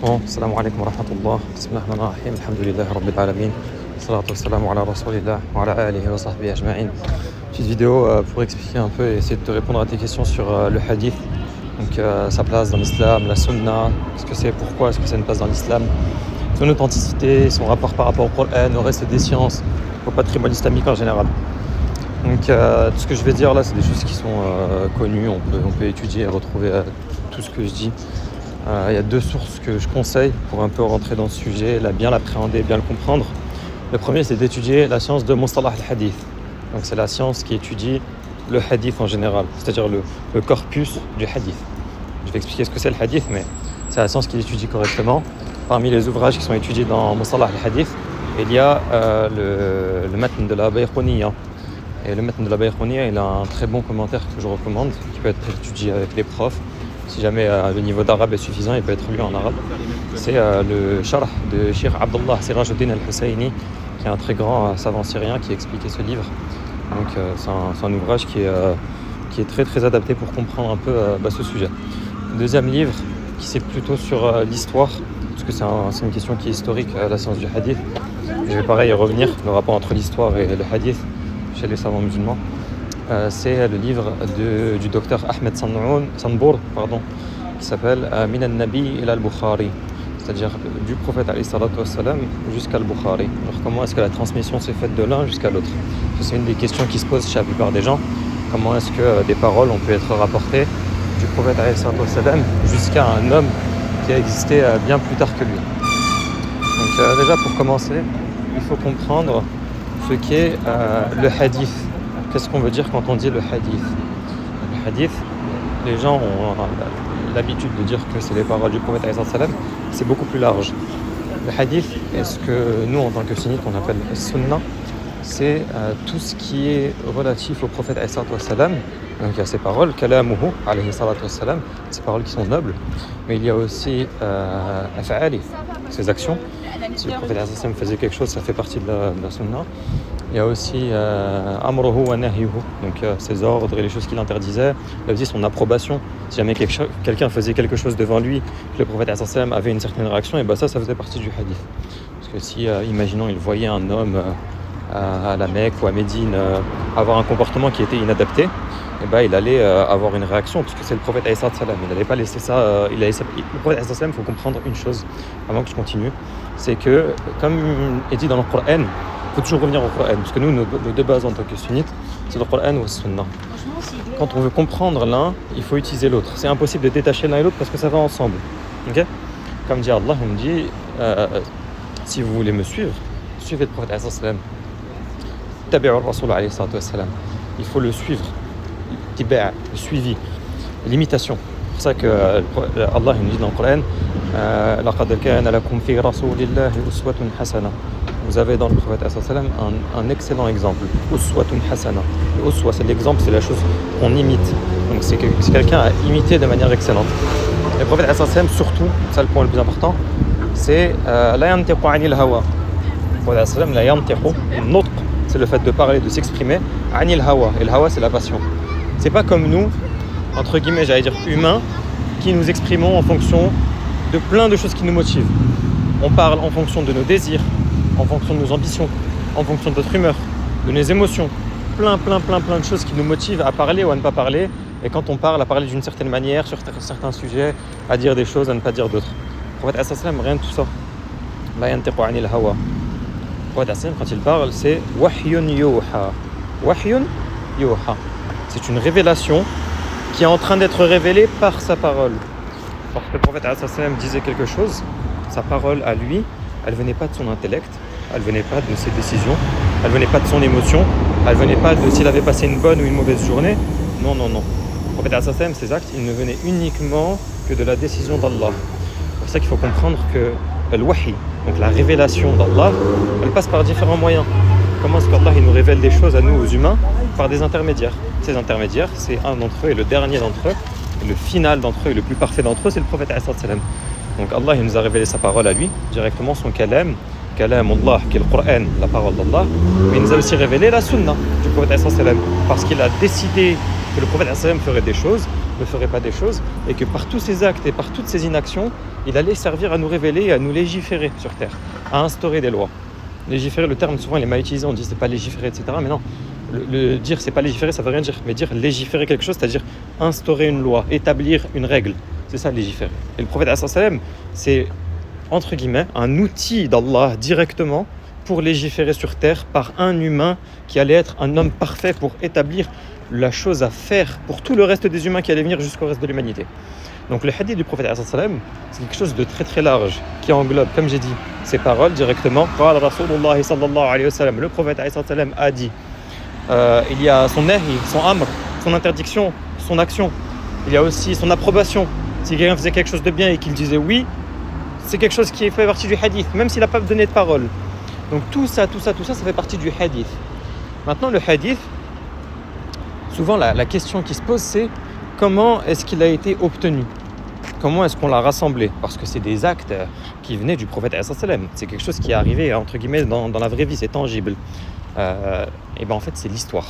Bon, salam alaikum wa rahmatullah, bismillah ar-Rahman ar-Rahim, alhamdulillah rabbil alamin, salatu wassalamu ala rasulillah, wa ala alihi wa sahbihi ajma'in. Petite vidéo pour expliquer un peu et essayer de te répondre à tes questions sur le hadith, donc sa place dans l'islam, la sunna, ce que c'est, pourquoi est-ce que ça a une place dans l'islam, son authenticité, son rapport par rapport au Coran, au reste des sciences, au patrimoine islamique en général. Donc tout ce que je vais dire là, c'est des choses qui sont connues, on peut étudier et retrouver tout ce que je dis. Il y a deux sources que je conseille pour un peu rentrer dans ce sujet, bien l'appréhender, bien le comprendre. Le premier, c'est d'étudier la science de Mustalah al-Hadith. Donc c'est la science qui étudie le hadith en général, c'est-à-dire le corpus du hadith. Je vais expliquer ce que c'est le hadith, mais c'est la science qui l'étudie correctement. Parmi les ouvrages qui sont étudiés dans Mustalah al-Hadith, il y a le Matn de la Bayquniya. Et le Matn de la Bayquniya, il a un très bon commentaire que je recommande, qui peut être étudié avec les profs. Si jamais le niveau d'arabe est suffisant, il peut être lu en arabe. C'est le Sharh de Cheikh Abdullah Sirajuddin al-Husayni, qui est un très grand savant syrien qui a expliqué ce livre. Donc c'est un ouvrage qui est très très adapté pour comprendre un peu ce sujet. Le deuxième livre, qui c'est plutôt sur l'histoire, parce que c'est une question qui est historique, la science du hadith. Je vais pareil revenir, le rapport entre l'histoire et le hadith chez les savants musulmans. C'est le livre du docteur Ahmed Sanbour, qui s'appelle Min al-Nabi ila al-Bukhari, c'est-à-dire du prophète jusqu'à al-Bukhari. Alors comment est-ce que la transmission s'est faite de l'un jusqu'à l'autre? C'est une des questions qui se posent chez la plupart des gens. Comment est-ce que des paroles ont pu être rapportées du prophète jusqu'à un homme qui a existé bien plus tard que lui? Donc déjà pour commencer, il faut comprendre ce qu'est le hadith. Qu'est-ce qu'on veut dire quand on dit le hadith? Le hadith, les gens ont l'habitude de dire que c'est les paroles du prophète, c'est beaucoup plus large. Le hadith, est ce que nous en tant que sunnites on appelle sunna, c'est tout ce qui est relatif au prophète. Donc il y a ces paroles, kalamuhu alayhi salatu wassalam, ces paroles qui sont nobles, mais il y a aussi af'ali, ses actions. Si le prophète faisait quelque chose, ça fait partie de la sunna. Il y a aussi amruhu wa nahyuhu, donc ses ordres et les choses qu'il interdisait. Il y a aussi son approbation. Si jamais quelqu'un faisait quelque chose devant lui, que le prophète avait une certaine réaction, et ça faisait partie du hadith. Parce que si, imaginons, il voyait un homme à la Mecque ou à Médine avoir un comportement qui était inadapté, il allait avoir une réaction, puisque c'est le prophète il n'allait pas laisser ça. Le prophète il faut comprendre une chose avant que je continue, c'est que comme est dit dans le Coran, il faut toujours revenir au Coran, parce que nous, nos deux bases en tant que sunnites, c'est le Coran ou le Sunna. Quand on veut comprendre l'un, il faut utiliser l'autre. C'est impossible de détacher l'un et l'autre parce que ça va ensemble. Okay? Comme dit Allah, il me dit, si vous voulez me suivre, suivez le prophète tabi'u ar-rasul alayhi salatu wassalam. Il faut le suivre, le suivi, l'imitation. C'est pour ça que Allah il dit dans le Coran, laqad kana lakum fi rasulillahi uswatun hasana. Vous avez dans le prophète un excellent exemple. Uswatun hasana. Le uswa, c'est l'exemple, c'est la chose qu'on imite. Donc c'est quelqu'un à imiter de manière excellente. Le prophète surtout, ça le point le plus important, c'est la yantiqu anil hawa. Le prophète la yantiqu, nutq, c'est le fait de parler, de s'exprimer, anil hawa. Et le hawa, c'est la passion. C'est pas comme nous, entre guillemets, j'allais dire humains, qui nous exprimons en fonction de plein de choses qui nous motivent. On parle en fonction de nos désirs, en fonction de nos ambitions, en fonction de notre humeur, de nos émotions. Plein de choses qui nous motivent à parler ou à ne pas parler. Et quand on parle, à parler d'une certaine manière, sur certains sujets, à dire des choses, à ne pas dire d'autres. Le prophète rien de tout ça. La yantiqu anil hawa. Le prophète quand il parle, c'est wahyun yuha. Wahyun yuha. C'est une révélation qui est en train d'être révélée par sa parole. Parce que le prophète disait quelque chose, sa parole à lui, elle venait pas de son intellect, elle venait pas de ses décisions, elle venait pas de son émotion, elle venait pas de s'il avait passé une bonne ou une mauvaise journée. Non. Le prophète ses actes, ils ne venaient uniquement que de la décision d'Allah. C'est pour ça qu'il faut comprendre que le wahi, donc la révélation d'Allah, elle passe par différents moyens. Comment est-ce qu'Allah il nous révèle des choses à nous, aux humains, par des intermédiaires. Ces intermédiaires, c'est un d'entre eux et le dernier d'entre eux, et le final d'entre eux et le plus parfait d'entre eux, c'est le prophète Donc Allah il nous a révélé sa parole à lui, directement son kalam Allah, qui est le Coran, la parole d'Allah, mais il nous a aussi révélé la sunna du prophète parce qu'il a décidé que le prophète ferait des choses, ne ferait pas des choses, et que par tous ses actes et par toutes ses inactions, il allait servir à nous révéler et à nous légiférer sur terre, à instaurer des lois. Légiférer, le terme souvent il est mal utilisé, on dit c'est pas légiférer, etc. Mais non, le dire c'est pas légiférer, ça veut rien dire. Mais dire légiférer quelque chose, c'est-à-dire instaurer une loi, établir une règle. C'est ça légiférer. Et le prophète sallam, c'est entre guillemets un outil d'Allah directement pour légiférer sur terre par un humain qui allait être un homme parfait pour établir la chose à faire pour tout le reste des humains qui allaient venir jusqu'au reste de l'humanité. Donc le hadith du prophète sallam, c'est quelque chose de très très large qui englobe, comme j'ai dit, ces paroles directement. Qala Rasulullah sallallahu alayhi wa sallam, le prophète sallam a dit, il y a son nahi, son amr, son interdiction, son action. Il y a aussi son approbation. Si quelqu'un faisait quelque chose de bien et qu'il disait oui, c'est quelque chose qui fait partie du hadith, même s'il n'a pas donné de parole. Donc tout ça, ça fait partie du hadith. Maintenant, le hadith, souvent la question qui se pose, c'est comment est-ce qu'il a été obtenu ? Comment est-ce qu'on l'a rassemblé ? Parce que c'est des actes qui venaient du prophète sallam. C'est quelque chose qui est arrivé, entre guillemets, dans la vraie vie, c'est tangible. Et en fait, c'est l'histoire.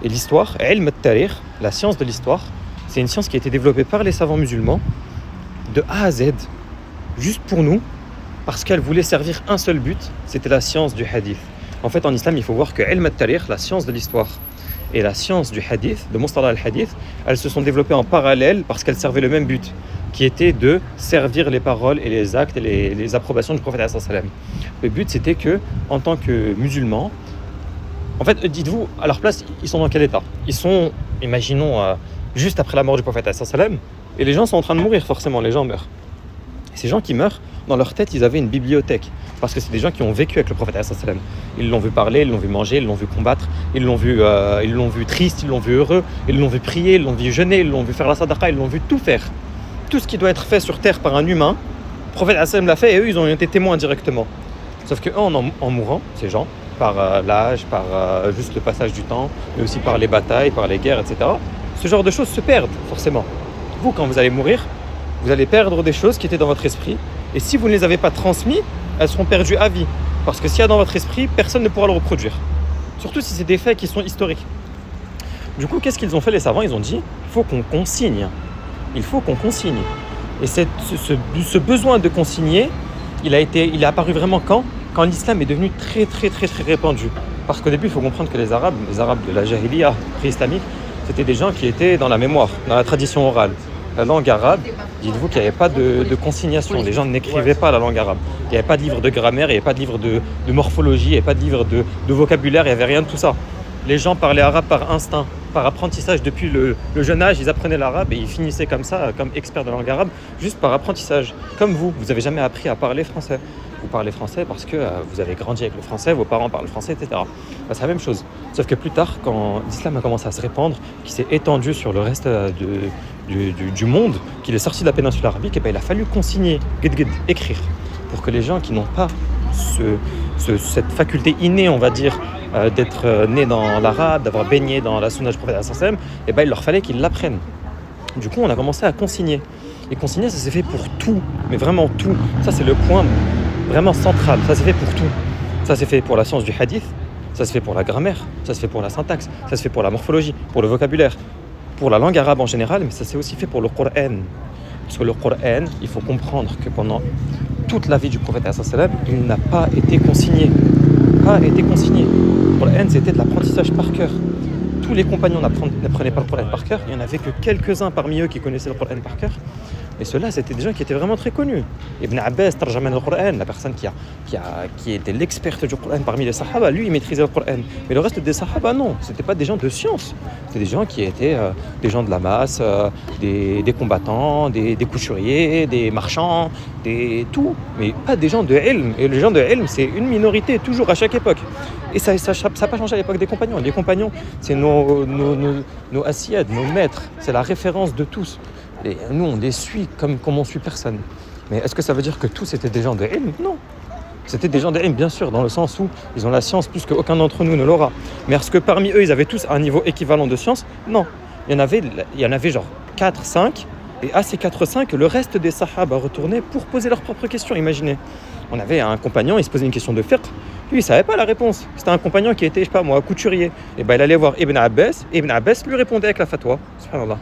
Et l'histoire, ilm al-tarikh, la science de l'histoire, c'est une science qui a été développée par les savants musulmans de A à Z, juste pour nous, parce qu'elle voulait servir un seul but, c'était la science du hadith. En fait, en islam, il faut voir que ilm al-tarikh, la science de l'histoire, et la science du hadith, de Mustalah al-hadith, elles se sont développées en parallèle parce qu'elles servaient le même but, qui était de servir les paroles et les actes et les approbations du prophète sallam. Le but, c'était que, en tant que musulmans, en fait, dites-vous, à leur place, ils sont dans quel état ? Ils sont, imaginons, juste après la mort du prophète sallam, et les gens sont en train de mourir, forcément, les gens meurent. Et ces gens qui meurent, dans leur tête, ils avaient une bibliothèque, parce que c'est des gens qui ont vécu avec le prophète sallam. Ils l'ont vu parler, ils l'ont vu manger, ils l'ont vu combattre, ils l'ont vu triste, ils l'ont vu heureux, ils l'ont vu prier, ils l'ont vu jeûner, ils l'ont vu faire la sadaqa, ils l'ont vu tout faire. Tout ce qui doit être fait sur terre par un humain, le prophète sallam l'a fait et eux, ils ont été témoins directement. Sauf que en mourant, ces gens, par l'âge, par juste le passage du temps, mais aussi par les batailles, par les guerres, etc., ce genre de choses se perdent, forcément. Vous, quand vous allez mourir, vous allez perdre des choses qui étaient dans votre esprit, et si vous ne les avez pas transmises, elles seront perdues à vie. Parce que s'il y a dans votre esprit, personne ne pourra le reproduire. Surtout si c'est des faits qui sont historiques. Du coup, qu'est-ce qu'ils ont fait les savants ? Ils ont dit, il faut qu'on consigne. Il faut qu'on consigne. Et ce besoin de consigner, il est apparu vraiment quand l'islam est devenu très très très très répandu. Parce qu'au début, il faut comprendre que les Arabes de la Jahiliya pré-islamique, c'était des gens qui étaient dans la mémoire, dans la tradition orale. La langue arabe, dites-vous qu'il n'y avait pas de consignation. Les gens n'écrivaient pas la langue arabe. Il n'y avait pas de livre de grammaire, il n'y avait pas de livre de morphologie, il n'y avait pas de livre de vocabulaire, il n'y avait rien de tout ça. Les gens parlaient arabe par instinct, par apprentissage. Depuis le jeune âge, ils apprenaient l'arabe et ils finissaient comme ça, comme experts de langue arabe, juste par apprentissage. Comme vous n'avez jamais appris à parler français. Vous parlez français parce que vous avez grandi avec le français, vos parents parlent français, etc. C'est la même chose. Sauf que plus tard, quand l'islam a commencé à se répandre, qui s'est étendu sur le reste du monde, qu'il est sorti de la péninsule arabique, il a fallu consigner, écrire, pour que les gens qui n'ont pas cette faculté innée, on va dire, d'être nés dans l'arabe, d'avoir baigné dans la sunna du prophète sallam, il leur fallait qu'ils l'apprennent. Du coup, on a commencé à consigner. Et consigner, ça s'est fait pour tout, mais vraiment tout. Ça, c'est le point vraiment central. Ça s'est fait pour tout. Ça s'est fait pour la science du hadith, ça se fait pour la grammaire, ça se fait pour la syntaxe, ça se fait pour la morphologie, pour le vocabulaire, pour la langue arabe en général, mais ça s'est aussi fait pour le Coran. Parce que le Coran, il faut comprendre que pendant toute la vie du prophète sallam, il n'a pas été consigné. Le Coran, c'était de l'apprentissage par cœur. Tous les compagnons n'apprenaient pas le Coran par cœur. Il n'y en avait que quelques-uns parmi eux qui connaissaient le Coran par cœur. Et ceux-là, c'était des gens qui étaient vraiment très connus. Ibn Abbas, Tarjaman al-Qur'an, la personne qui était l'experte du Coran parmi les Sahaba, lui, il maîtrisait le Coran. Mais le reste des Sahaba, non. C'était pas des gens de science. C'était des gens qui étaient des gens de la masse, des combattants, des couturiers, des marchands, tout. Mais pas des gens de ilm. Et les gens de ilm, c'est une minorité, toujours à chaque époque. Et ça n'a pas changé à l'époque des compagnons. Les compagnons, c'est nos assiad, nos maîtres. C'est la référence de tous. Et nous, on les suit comme on suit personne. Mais est-ce que ça veut dire que tous étaient des gens de ilm ? Non. C'était des gens de ilm, bien sûr, dans le sens où ils ont la science plus qu'aucun d'entre nous ne l'aura. Mais est-ce que parmi eux, ils avaient tous un niveau équivalent de science ? Non. Il y en avait genre 4, 5. Et à ces 4, 5, le reste des sahaba retournaient pour poser leurs propres questions. Imaginez. On avait un compagnon, il se posait une question de fiqh. Lui, il ne savait pas la réponse. C'était un compagnon qui était, couturier. Et il allait voir Ibn Abbas. Et Ibn Abbas lui répondait avec la fatwa. Subhanallah.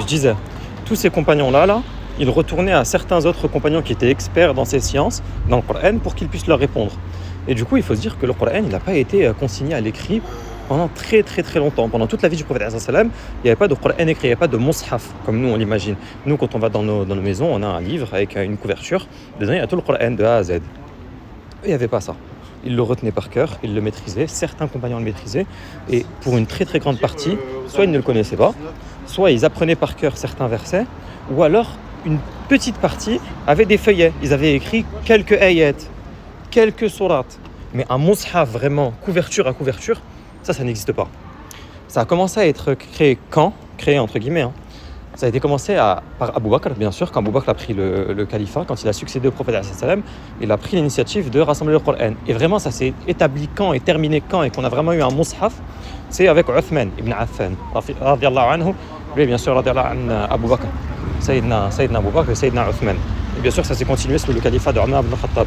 Je disais, tous ces compagnons-là, ils retournaient à certains autres compagnons qui étaient experts dans ces sciences, dans le Coran, pour qu'ils puissent leur répondre. Et du coup, il faut se dire que le Coran, il n'a pas été consigné à l'écrit pendant très très très longtemps. Pendant toute la vie du prophète, il n'y avait pas de Coran écrit, il n'y avait pas de mushaf, comme nous on l'imagine. Nous, quand on va dans nos maisons, on a un livre avec une couverture, dedans il y a tout le Coran de A à Z. Et il n'y avait pas ça. Ils le retenaient par cœur, ils le maîtrisaient, certains compagnons le maîtrisaient, et pour une très très grande partie, soit ils ne le connaissaient pas, soit ils apprenaient par cœur certains versets, ou alors une petite partie avait des feuillets, ils avaient écrit quelques ayats, quelques sourates, mais un mushaf vraiment, couverture à couverture, ça n'existe pas. Ça a commencé à être créé quand ? Créé entre guillemets, hein. Ça a été commencé par Abu Bakr, bien sûr, quand Abu Bakr a pris le califat, quand il a succédé au prophète, il a pris l'initiative de rassembler le Coran. Et vraiment, ça s'est établi quand et terminé quand et qu'on a vraiment eu un mushaf, c'est avec Uthman ibn Affan, radiyallahu anhu, lui bien sûr, radiyallahu anhu, Abu Bakr, Sayyidina Abu Bakr et Sayyidina Uthman. Et bien sûr, ça s'est continué sous le califat de Omar ibn Khattab.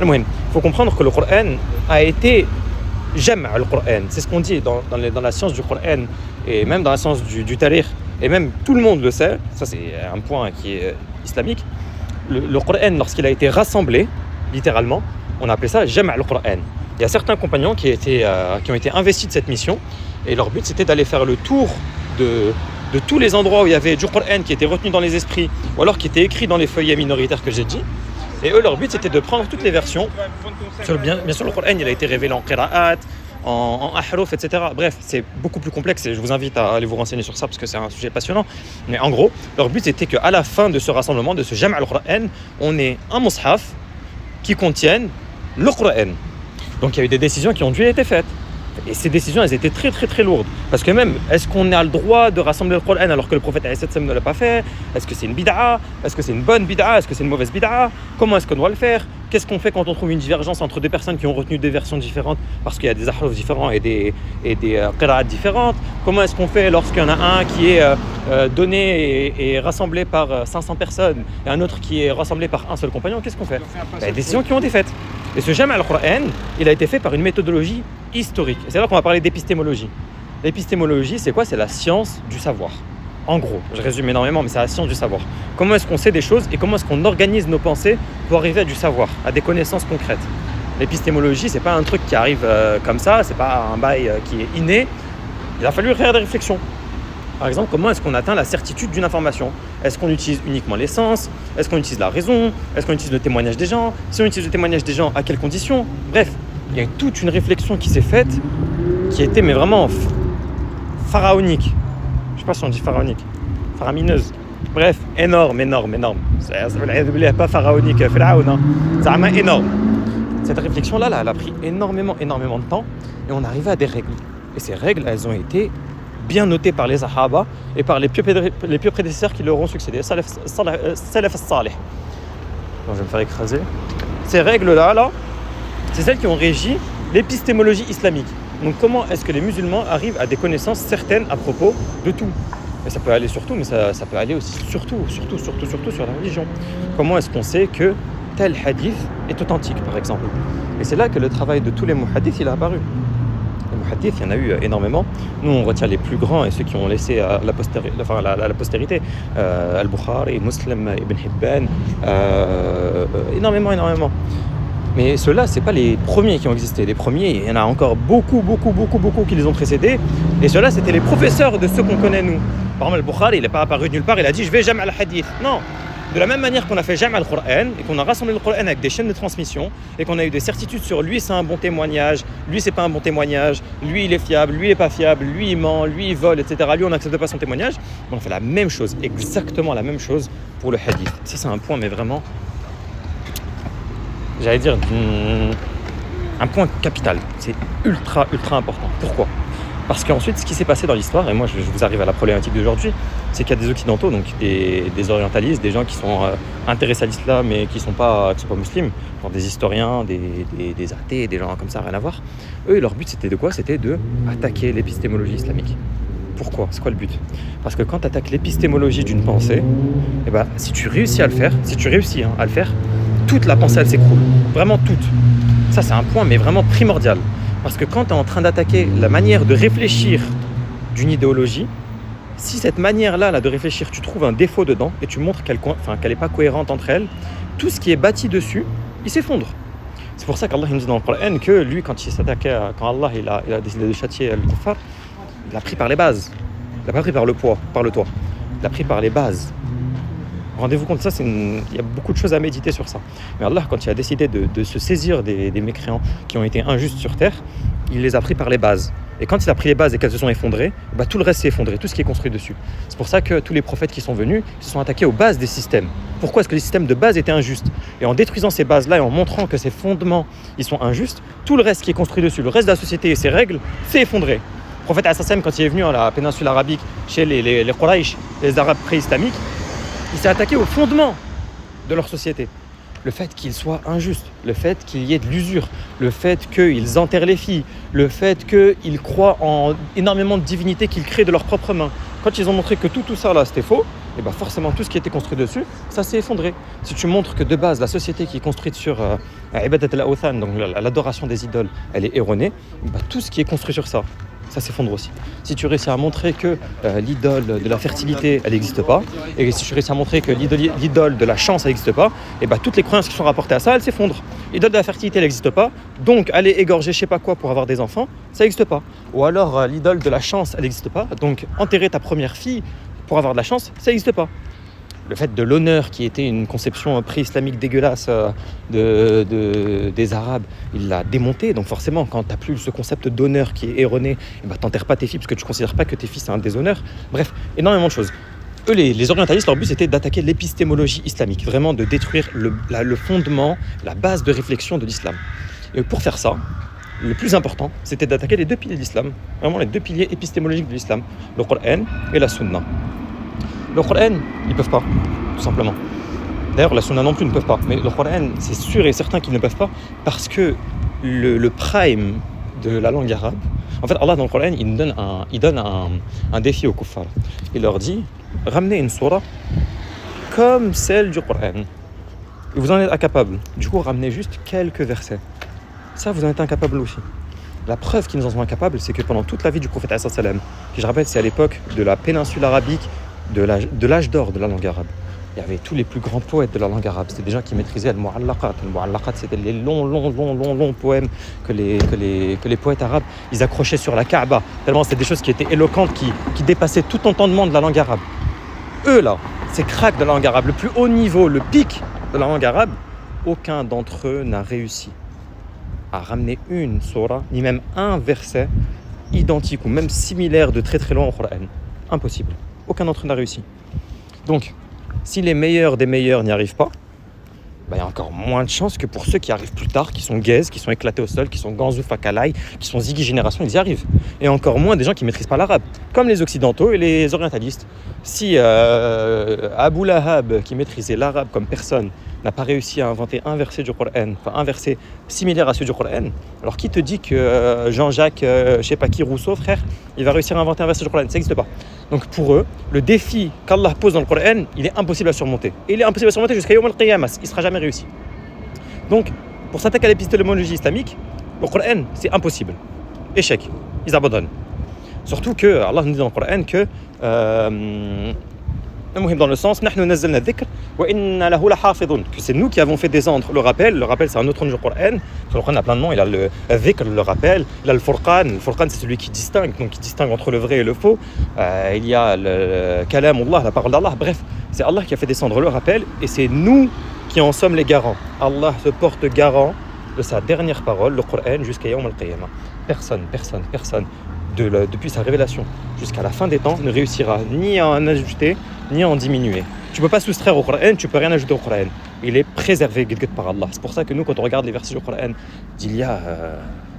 Il faut comprendre que le Coran a été Jam' al-Qur'an, c'est ce qu'on dit dans la science du Coran et même dans la science du tarikh, et même tout le monde le sait, ça c'est un point qui est islamique. Le Coran, lorsqu'il a été rassemblé, littéralement, on a appelé ça Jam' al-Qur'an. Il y a certains compagnons qui ont été investis de cette mission, et leur but c'était d'aller faire le tour de tous les endroits où il y avait du Coran qui était retenu dans les esprits, ou alors qui était écrit dans les feuillets minoritaires que j'ai dit. Et eux, leur but, c'était de prendre toutes les versions. Bien sûr, le Coran, il a été révélé en qira'at, en ahruf, etc. Bref, c'est beaucoup plus complexe et je vous invite à aller vous renseigner sur ça parce que c'est un sujet passionnant. Mais en gros, leur but, c'était qu'à la fin de ce rassemblement, de ce Jam' al-Qur'an, on ait un mushaf qui contienne le Coran. Donc, il y a eu des décisions qui ont dû être faites. Et ces décisions, elles étaient très très très lourdes. Parce que même, est-ce qu'on a le droit de rassembler le Coran alors que le prophète ne l'a pas fait ? Est-ce que c'est une bid'a ? Est-ce que c'est une bonne bid'a ? Est-ce que c'est une mauvaise bid'a ? Comment est-ce qu'on doit le faire ? Qu'est-ce qu'on fait quand on trouve une divergence entre deux personnes qui ont retenu des versions différentes parce qu'il y a des ahruf différents et des qira'at différentes ? Comment est-ce qu'on fait lorsqu'il y en a un qui est donné et rassemblé par 500 personnes et un autre qui est rassemblé par un seul compagnon ? Qu'est-ce qu'on fait ? Il y a des décisions qui ont été faites. Et ce Jam' al-Qur'an, il a été fait par une méthodologie historique. Et c'est là qu'on va parler d'épistémologie. L'épistémologie, c'est quoi ? C'est la science du savoir. En gros, je résume énormément, mais c'est la science du savoir. Comment est-ce qu'on sait des choses et comment est-ce qu'on organise nos pensées pour arriver à du savoir, à des connaissances concrètes. L'épistémologie, c'est pas un truc qui arrive comme ça, c'est pas un bail qui est inné. Il a fallu faire des réflexions. Par exemple, comment est-ce qu'on atteint la certitude d'une information ? Est-ce qu'on utilise uniquement les sens ? Est-ce qu'on utilise la raison ? Est-ce qu'on utilise le témoignage des gens ? Si on utilise le témoignage des gens, à quelles conditions ? Bref, il y a toute une réflexion qui s'est faite, qui était mais vraiment pharaonique. Je ne sais pas si on dit pharaonique, faramineuse. Bref, énorme. C'est pas pharaonique, c'est vraiment énorme. Cette réflexion-là, elle a pris énormément de temps et on arrivait à des règles. Et ces règles, elles ont été bien notées par les Sahaba et par les pieux prédécesseurs qui leur ont succédé, Salaf as-Salih. Je vais me faire écraser. Ces règles-là, c'est celles qui ont régi l'épistémologie islamique. Donc comment est-ce que les musulmans arrivent à des connaissances certaines à propos de tout ? Mais ça peut aller sur tout, mais ça peut aller aussi surtout sur la religion. Comment est-ce qu'on sait que tel hadith est authentique, par exemple ? Et c'est là que le travail de tous les muhaddiths, il a apparu. Les muhaddiths, il y en a eu énormément. Nous, on retient les plus grands et ceux qui ont laissé à la postérité. Al-Bukhari, Muslim, Ibn Hibban, énormément. Mais ceux-là, ce n'est pas les premiers qui ont existé. Les premiers, il y en a encore beaucoup qui les ont précédés. Et ceux-là, c'était les professeurs de ceux qu'on connaît, nous. Par exemple, Al-Bukhari, il n'est pas apparu nulle part, il a dit « je vais Jam' al-Hadith ». Non. De la même manière qu'on a fait Jam' al-Qur'an et qu'on a rassemblé le Qur'an avec des chaînes de transmission et qu'on a eu des certitudes sur lui, c'est un bon témoignage, lui, c'est pas un bon témoignage, lui, il est fiable, lui, il est pas fiable, lui, il ment, lui, il vole, etc. Lui, on n'accepte pas son témoignage. On fait la même chose, exactement la même chose pour le hadith. Ça, c'est un point, mais vraiment, j'allais dire, un point capital. C'est ultra important. Pourquoi ? Parce qu'ensuite, ce qui s'est passé dans l'histoire, et moi je vous arrive à la problématique d'aujourd'hui, c'est qu'il y a des occidentaux, donc des orientalistes, des gens qui sont intéressés à l'islam mais qui ne sont pas musulmans, genre des historiens, des athées, des gens comme ça, rien à voir. Eux, leur but c'était de quoi ? C'était d'attaquer l'épistémologie islamique. Pourquoi ? C'est quoi le but ? Parce que quand tu attaques l'épistémologie d'une pensée, eh ben, si tu réussis à le faire, toute la pensée elle s'écroule, vraiment toute. Ça c'est un point mais vraiment primordial. Parce que quand tu es en train d'attaquer la manière de réfléchir d'une idéologie, Si cette manière-là de réfléchir, tu trouves un défaut dedans et tu montres qu'elle n'est pas cohérente entre elles, tout ce qui est bâti dessus, il s'effondre. C'est pour ça qu'Allah il nous dit dans le Coran que lui, quand Allah il a décidé de châtier le kuffar, il l'a pris par les bases. Il l'a pas pris par le toit. Il l'a pris par les bases. Rendez-vous compte, il y a beaucoup de choses à méditer sur ça. Mais Allah, quand il a décidé de se saisir des mécréants qui ont été injustes sur terre, il les a pris par les bases. Et quand il a pris les bases et qu'elles se sont effondrées, tout le reste s'est effondré, tout ce qui est construit dessus. C'est pour ça que tous les prophètes qui sont venus se sont attaqués aux bases des systèmes. Pourquoi est-ce que les systèmes de base étaient injustes? Et en détruisant ces bases-là et en montrant que ces fondements ils sont injustes, tout le reste qui est construit dessus, le reste de la société et ses règles, s'est effondré. Le prophète Assassin, quand il est venu à la péninsule arabique, chez les Quraysh, les Arabes pré-islamiques, il s'est attaqué aux fondements de leur société. Le fait qu'ils soient injustes, le fait qu'il y ait de l'usure, le fait qu'ils enterrent les filles, le fait qu'ils croient en énormément de divinités qu'ils créent de leurs propres mains. Quand ils ont montré que tout ça là c'était faux, et forcément tout ce qui était construit dessus, ça s'est effondré. Si tu montres que de base la société qui est construite sur ibadat al-awthan, donc l'adoration des idoles, elle est erronée, tout ce qui est construit sur ça s'effondre aussi. Si tu réussis à montrer que l'idole de la fertilité, elle n'existe pas, et si tu réussis à montrer que l'idole de la chance, elle n'existe pas, toutes les croyances qui sont rapportées à ça, elles s'effondrent. L'idole de la fertilité, elle n'existe pas, donc aller égorger je sais pas quoi pour avoir des enfants, ça n'existe pas. Ou alors l'idole de la chance, elle n'existe pas, donc enterrer ta première fille pour avoir de la chance, ça n'existe pas. Le fait de l'honneur qui était une conception pré-islamique dégueulasse des Arabes, il l'a démonté. Donc forcément, quand tu n'as plus ce concept d'honneur qui est erroné, tu n'enterres pas tes filles parce que tu ne considères pas que tes filles c'est un déshonneur. Bref, énormément de choses. Eux, les orientalistes, leur but c'était d'attaquer l'épistémologie islamique, vraiment de détruire le fondement, la base de réflexion de l'islam. Et pour faire ça, le plus important, c'était d'attaquer les deux piliers de l'islam, vraiment les deux piliers épistémologiques de l'islam, le Coran et la Sunna. Le Coran, ils ne peuvent pas, tout simplement. D'ailleurs, la Sunna non plus ne peuvent pas. Mais le Coran, c'est sûr et certain qu'ils ne peuvent pas parce que le prime de la langue arabe, en fait, Allah dans le Coran, il donne un défi aux kuffars. Il leur dit, ramenez une sourate comme celle du Coran. Et vous en êtes incapables. Du coup, ramenez juste quelques versets. Ça, vous en êtes incapables aussi. La preuve qu'ils nous en sont incapables, c'est que pendant toute la vie du prophète sallam, qui je rappelle, c'est à l'époque de la péninsule arabique, de l'âge d'or de la langue arabe. Il y avait tous les plus grands poètes de la langue arabe. C'était des gens qui maîtrisaient al-mu'allaqat. Al-mu'allaqat, c'était les longs poèmes que les poètes arabes, ils accrochaient sur la Kaaba. Tellement c'était des choses qui étaient éloquentes, qui dépassaient tout entendement de la langue arabe. Eux là, ces cracks de la langue arabe, le plus haut niveau, le pic de la langue arabe, aucun d'entre eux n'a réussi à ramener une sourate, ni même un verset identique ou même similaire de très très loin au Coran. Impossible. Aucun d'entre eux n'a réussi. Donc, si les meilleurs des meilleurs n'y arrivent pas, il y a encore moins de chances que pour ceux qui arrivent plus tard, qui sont gays, qui sont éclatés au sol, qui sont ganzou fakalai, qui sont ziggy génération, ils y arrivent. Et encore moins des gens qui ne maîtrisent pas l'arabe, comme les occidentaux et les orientalistes. Si Abu Lahab, qui maîtrisait l'arabe comme personne, n'a pas réussi à inventer un verset du Coran, enfin un verset similaire à celui du Coran, alors qui te dit que Jean-Jacques, je sais pas qui, Rousseau, frère, il va réussir à inventer un verset du Coran? Ça n'existe pas. Donc pour eux, le défi qu'Allah pose dans le Coran, il est impossible à surmonter. Et il est impossible à surmonter jusqu'à Yawm al-Qiyamah, il ne sera jamais réussi. Donc, pour s'attaquer à l'épistémologie islamique, le Coran, c'est impossible. Échec, ils abandonnent. Surtout que Allah nous dit dans le Coran que dans le sens que c'est nous qui avons fait descendre le rappel. Le rappel, c'est un autre nom du Coran. Sur le Coran, il a plein de noms. Il a le dhikr, le rappel. Il a le furqan. Le furqan, c'est celui qui distingue, donc qui distingue entre le vrai et le faux. Il y a le kalam Allah, la parole d'Allah. Bref, c'est Allah qui a fait descendre le rappel et c'est nous qui en sommes les garants. Allah se porte garant de sa dernière parole, le Coran, jusqu'à Yawm al-Qiyamah. Personne depuis sa révélation jusqu'à la fin des temps ne réussira ni à en ajouter ni à en diminuer. Tu ne peux pas soustraire au Coran, tu ne peux rien ajouter au Coran. Il est préservé par Allah. C'est pour ça que nous, quand on regarde les versets du Coran d'il y a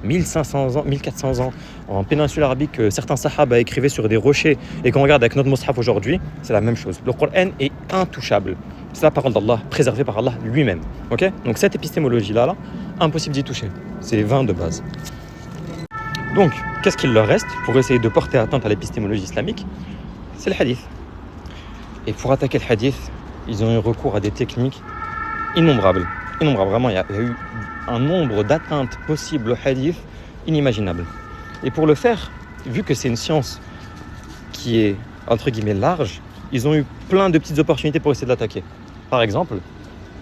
1500 ans, 1400 ans, en péninsule arabique, certains sahaba écrivaient sur des rochers, et qu'on regarde avec notre mushaf aujourd'hui, c'est la même chose. Le Coran est intouchable. C'est la parole d'Allah, préservée par Allah lui-même. Okay? Donc cette épistémologie-là, impossible d'y toucher. C'est vain de base. Donc, qu'est-ce qu'il leur reste pour essayer de porter atteinte à l'épistémologie islamique? C'est le hadith. Et pour attaquer le hadith, ils ont eu recours à des techniques innombrables. Vraiment, il y a eu un nombre d'atteintes possibles au hadith inimaginable. Et pour le faire, vu que c'est une science qui est entre guillemets large, ils ont eu plein de petites opportunités pour essayer de l'attaquer. Par exemple,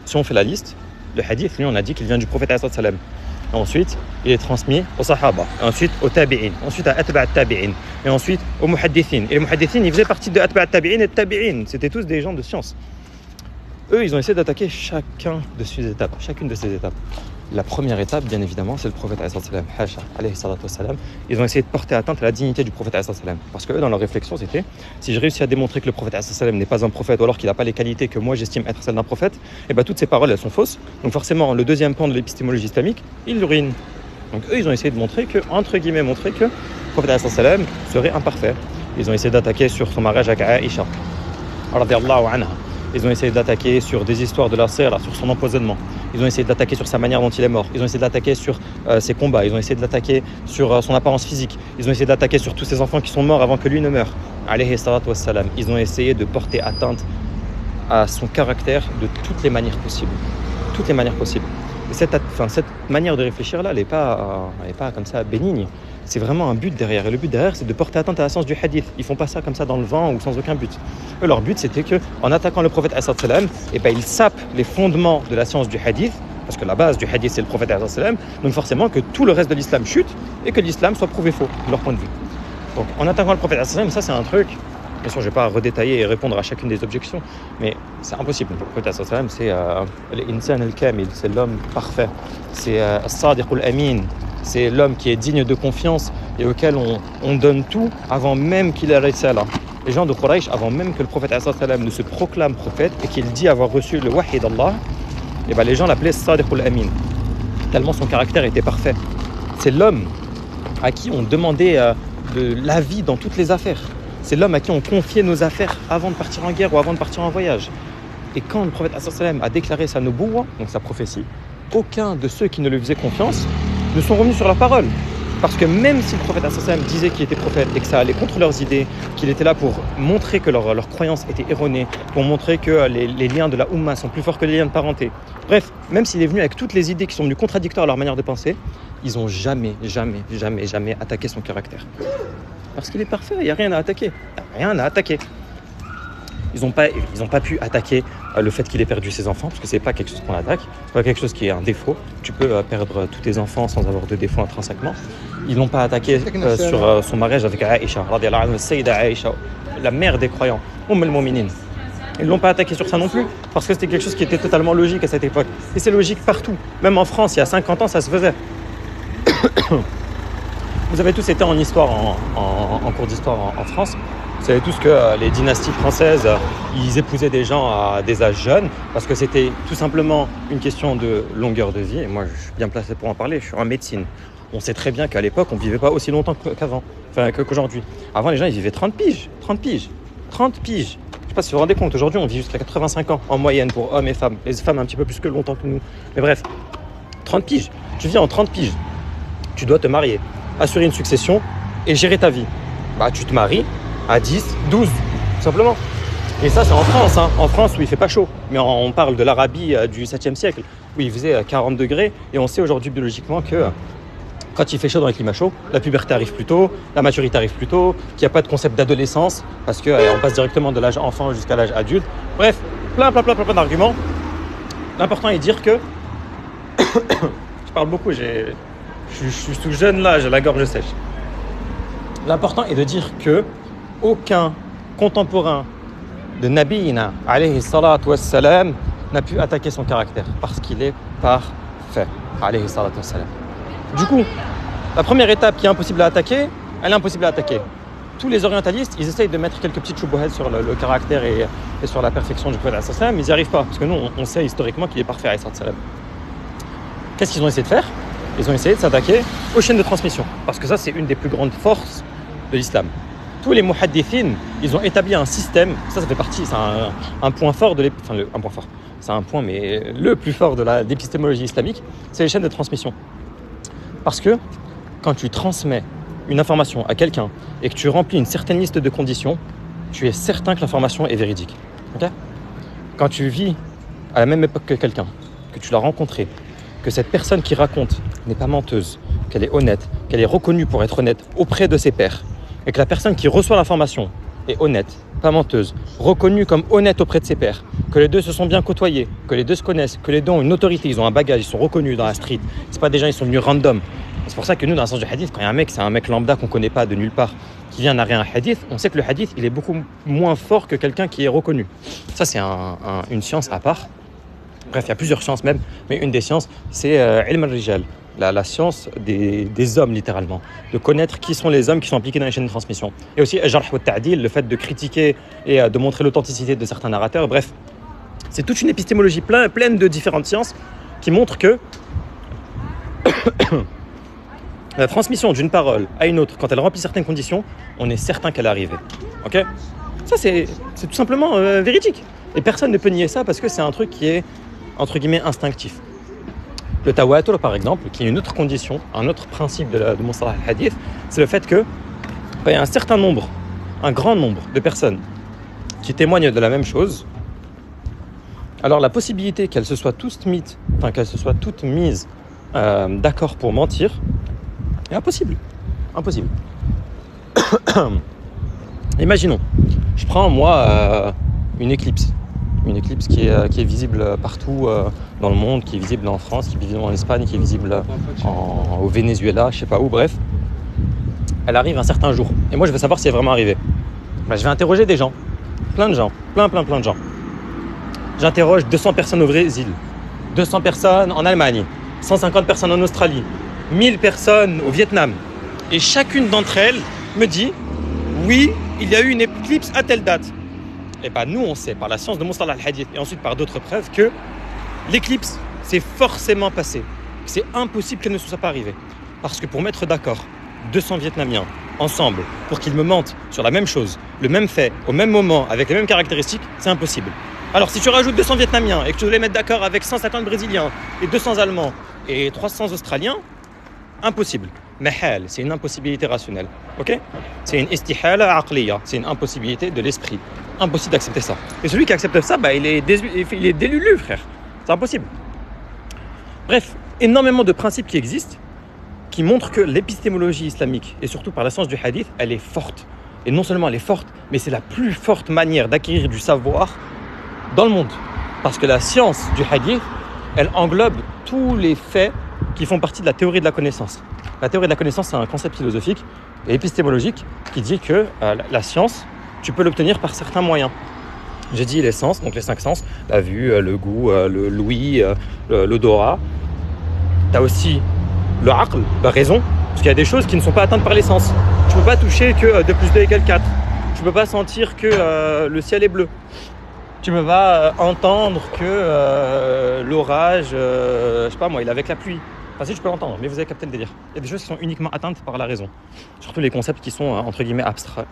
si on fait la liste, le hadith, lui, on a dit qu'il vient du prophète sallallahu alayhi wa sallam. Ensuite, il est transmis aux sahaba, ensuite aux tabi'in, ensuite à atba' tabi'in, et ensuite aux muhaddithin. Et les muhaddithin, ils faisaient partie de atba' tabi'in et tabi'in. C'était tous des gens de science. Eux, ils ont essayé d'attaquer chacune de ces étapes. La première étape, bien évidemment, c'est le prophète alayhi sallam. Ils ont essayé de porter atteinte à la dignité du prophète alayhi sallam. Parce que eux, dans leur réflexion, c'était si je réussis à démontrer que le prophète alayhi sallam n'est pas un prophète ou alors qu'il n'a pas les qualités que moi j'estime être celles d'un prophète, et bien toutes ces paroles, elles sont fausses. Donc forcément, le deuxième pan de l'épistémologie islamique, ils le ruinent. Donc eux, ils ont essayé de montrer que, entre guillemets, que le prophète alayhi sallam serait imparfait. Ils ont essayé d'attaquer sur son mariage avec Aïcha, radiyallahu anha. Ils ont essayé d'attaquer sur des histoires de la sira, sur son empoisonnement. Ils ont essayé d'attaquer sur sa manière dont il est mort. Ils ont essayé d'attaquer sur ses combats. Ils ont essayé de l'attaquer sur son apparence physique. Ils ont essayé d'attaquer sur tous ses enfants qui sont morts avant que lui ne meure. Alayhi salatu wassalam. Ils ont essayé de porter atteinte à son caractère de toutes les manières possibles. Toutes les manières possibles. Et cette manière de réfléchir là, elle n'est pas comme ça bénigne. C'est vraiment un but derrière. Et le but derrière, c'est de porter atteinte à la science du hadith. Ils font pas ça comme ça dans le vent ou sans aucun but. Eux, leur but, c'était qu'en attaquant le prophète sallam, ils sapent les fondements de la science du hadith, parce que la base du hadith, c'est le prophète sallam. Donc forcément, que tout le reste de l'islam chute et que l'islam soit prouvé faux, de leur point de vue. Donc en attaquant le prophète sallam, ça c'est un truc. Bien sûr, je ne vais pas redétailler et répondre à chacune des objections, mais c'est impossible. Le prophète sallam, c'est l'insan al-kamil, c'est l'homme parfait. C'est as-sadiq al-amin. C'est l'homme qui est digne de confiance et auquel on donne tout avant même qu'il ait risala. Les gens de Quraysh, avant même que le prophète ne se proclame prophète et qu'il dit avoir reçu le wahy d'Allah, les gens l'appelaient Sadiq al-Amin, tellement son caractère était parfait. C'est l'homme à qui on demandait de l'avis dans toutes les affaires. C'est l'homme à qui on confiait nos affaires avant de partir en guerre ou avant de partir en voyage. Et quand le prophète a déclaré sa nubuwwa, donc sa prophétie, aucun de ceux qui ne lui faisaient confiance ne sont revenus sur leur parole. Parce que même si le prophète disait qu'il était prophète et que ça allait contre leurs idées, qu'il était là pour montrer que leurs croyances étaient erronées, pour montrer que les liens de la Ummah sont plus forts que les liens de parenté. Bref, même s'il est venu avec toutes les idées qui sont venues contradictoires à leur manière de penser, ils n'ont jamais attaqué son caractère. Parce qu'il est parfait, il n'y a rien à attaquer. Ils n'ont pas pu attaquer le fait qu'il ait perdu ses enfants, parce que ce n'est pas quelque chose qu'on attaque, c'est pas quelque chose qui est un défaut. Tu peux perdre tous tes enfants sans avoir de défaut intrinsèquement. Ils n'ont pas attaqué sur son mariage avec Aïcha, Sayyida Aïcha, la mère des croyants, al-Mu'minin. Ils ne l'ont pas attaqué sur ça non plus, parce que c'était quelque chose qui était totalement logique à cette époque. Et c'est logique partout. Même en France, il y a 50 ans, ça se faisait. Vous avez tous été en histoire, en cours d'histoire en France. Vous savez tous que les dynasties françaises, ils épousaient des gens à des âges jeunes parce que c'était tout simplement une question de longueur de vie. Et moi, je suis bien placé pour en parler, je suis en médecine. On sait très bien qu'à l'époque, on ne vivait pas aussi longtemps qu'aujourd'hui. Avant, les gens, ils vivaient 30 piges. Je ne sais pas si vous vous rendez compte, aujourd'hui, on vit jusqu'à 85 ans en moyenne pour hommes et femmes. Les femmes un petit peu plus que longtemps que nous. Mais bref, 30 piges. Tu vis en 30 piges. Tu dois te marier, assurer une succession et gérer ta vie. Tu te maries à 10, 12, tout simplement. Et ça, c'est en France, en France où il ne fait pas chaud. Mais on parle de l'Arabie du 7e siècle, où il faisait 40 degrés. Et on sait aujourd'hui biologiquement que quand il fait chaud dans les climats chauds, la puberté arrive plus tôt, la maturité arrive plus tôt, qu'il n'y a pas de concept d'adolescence, parce qu'on passe directement de l'âge enfant jusqu'à l'âge adulte. Bref, plein d'arguments. L'important est de dire que... Je parle beaucoup, je suis tout jeune là, j'ai la gorge sèche. L'important est de dire que aucun contemporain de Nabiyina alayhi salatu wassalam n'a pu attaquer son caractère parce qu'il est parfait alayhi salatu wassalam. Du coup, la première étape qui est impossible à attaquer, elle est impossible à attaquer. Tous les orientalistes, ils essayent de mettre quelques petites choubouhettes sur le caractère et sur la perfection du prophète sallallahu alayhi wa sallam, mais ils n'y arrivent pas parce que nous, on sait historiquement qu'il est parfait alayhi salatu wassalam. Qu'est-ce qu'ils ont essayé de faire ? Ils ont essayé de s'attaquer aux chaînes de transmission parce que ça, c'est une des plus grandes forces de l'islam. Tous les muhaddithines, ils ont établi un système, ça fait partie, c'est un point fort de un point fort, c'est un point, mais le plus fort de l'épistémologie islamique, c'est les chaînes de transmission. Parce que quand tu transmets une information à quelqu'un et que tu remplis une certaine liste de conditions, tu es certain que l'information est véridique. Okay ? Quand tu vis à la même époque que quelqu'un, que tu l'as rencontré, que cette personne qui raconte n'est pas menteuse, qu'elle est honnête, qu'elle est reconnue pour être honnête auprès de ses pairs, et que la personne qui reçoit l'information est honnête, pas menteuse, reconnue comme honnête auprès de ses pairs, que les deux se sont bien côtoyés, que les deux se connaissent, que les deux ont une autorité, ils ont un bagage, ils sont reconnus dans la street. C'est pas des gens, ils sont venus random. C'est pour ça que nous, dans le sens du hadith, quand il y a un mec, c'est un mec lambda qu'on connaît pas de nulle part, qui vient narrer un hadith, on sait que le hadith, il est beaucoup moins fort que quelqu'un qui est reconnu. Ça, c'est une science à part. Bref, il y a plusieurs sciences même, mais une des sciences, c'est ilm al-rijal, la science des hommes, littéralement. De connaître qui sont les hommes qui sont impliqués dans les chaînes de transmission. Et aussi, jarh wa ta'dil, le fait de critiquer et de montrer l'authenticité de certains narrateurs. Bref, c'est toute une épistémologie pleine de différentes sciences qui montrent que la transmission d'une parole à une autre, quand elle remplit certaines conditions, on est certain qu'elle est arrivée. Ok ? Ça, c'est tout simplement véridique. Et personne ne peut nier ça parce que c'est un truc qui est, entre guillemets, instinctif. Le tawatur, par exemple, qui est une autre condition, un autre principe de Mustalah al-Hadith, c'est le fait que il y a un certain nombre, un grand nombre de personnes qui témoignent de la même chose. Alors la possibilité qu'elles se soient toutes mises d'accord pour mentir est impossible. Impossible. Imaginons, je prends moi une éclipse qui est visible partout dans le monde, qui est visible en France, qui est visible en Espagne, qui est visible au Venezuela, je sais pas où, bref. Elle arrive un certain jour. Et moi, je veux savoir si elle est vraiment arrivée. Je vais interroger des gens, plein de gens, plein de gens. J'interroge 200 personnes au Brésil, 200 personnes en Allemagne, 150 personnes en Australie, 1000 personnes au Vietnam. Et chacune d'entre elles me dit « Oui, il y a eu une éclipse à telle date ». Et bien nous, on sait par la science de Mustalah al-Hadith et ensuite par d'autres preuves que l'éclipse s'est forcément passée. C'est impossible qu'elle ne soit pas arrivée. Parce que pour mettre d'accord 200 Vietnamiens ensemble pour qu'ils me mentent sur la même chose, le même fait, au même moment, avec les mêmes caractéristiques, c'est impossible. Alors si tu rajoutes 200 Vietnamiens et que tu veux les mettre d'accord avec 150 Brésiliens et 200 Allemands et 300 Australiens, impossible. Mahal, c'est une impossibilité rationnelle. Ok ? C'est une istihala aqliya, c'est une impossibilité de l'esprit. Impossible d'accepter ça. Et celui qui accepte ça, il est délulu, frère. C'est impossible. Bref, énormément de principes qui existent, qui montrent que l'épistémologie islamique, et surtout par la science du hadith, elle est forte. Et non seulement elle est forte, mais c'est la plus forte manière d'acquérir du savoir dans le monde. Parce que la science du hadith, elle englobe tous les faits qui font partie de la théorie de la connaissance. La théorie de la connaissance, c'est un concept philosophique et épistémologique qui dit que la science, tu peux l'obtenir par certains moyens. J'ai dit les sens, donc les 5 sens, la vue, le goût, l'ouïe, l'odorat. Tu as aussi le aql, la raison, parce qu'il y a des choses qui ne sont pas atteintes par les sens. Tu ne peux pas toucher que 2 plus 2 égale 4. Tu ne peux pas sentir que le ciel est bleu. Tu ne peux pas entendre que l'orage, je sais pas moi, il est avec la pluie. Enfin si, je peux l'entendre, mais vous avez capté le délire. Il y a des choses qui sont uniquement atteintes par la raison. Surtout les concepts qui sont, entre guillemets,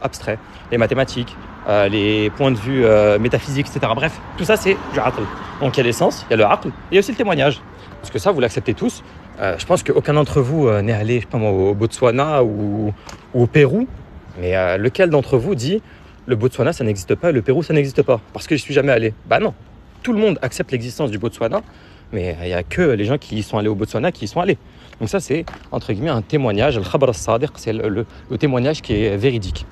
abstraits. Les mathématiques, les points de vue métaphysiques, etc. Bref, tout ça, c'est du aql. Donc il y a les sens, il y a le aql, et il y a aussi le témoignage. Parce que ça, vous l'acceptez tous. Je pense qu'aucun d'entre vous n'est allé, je sais pas moi, au Botswana ou au Pérou. Mais lequel d'entre vous dit le Botswana, ça n'existe pas, et le Pérou, ça n'existe pas, parce que je suis jamais allé. Bah non, tout le monde accepte l'existence du Botswana, mais il n'y a que les gens qui y sont allés au Botswana qui y sont allés. Donc ça, c'est, entre guillemets, un témoignage, le khabar as-sadiq, c'est le témoignage qui est véridique.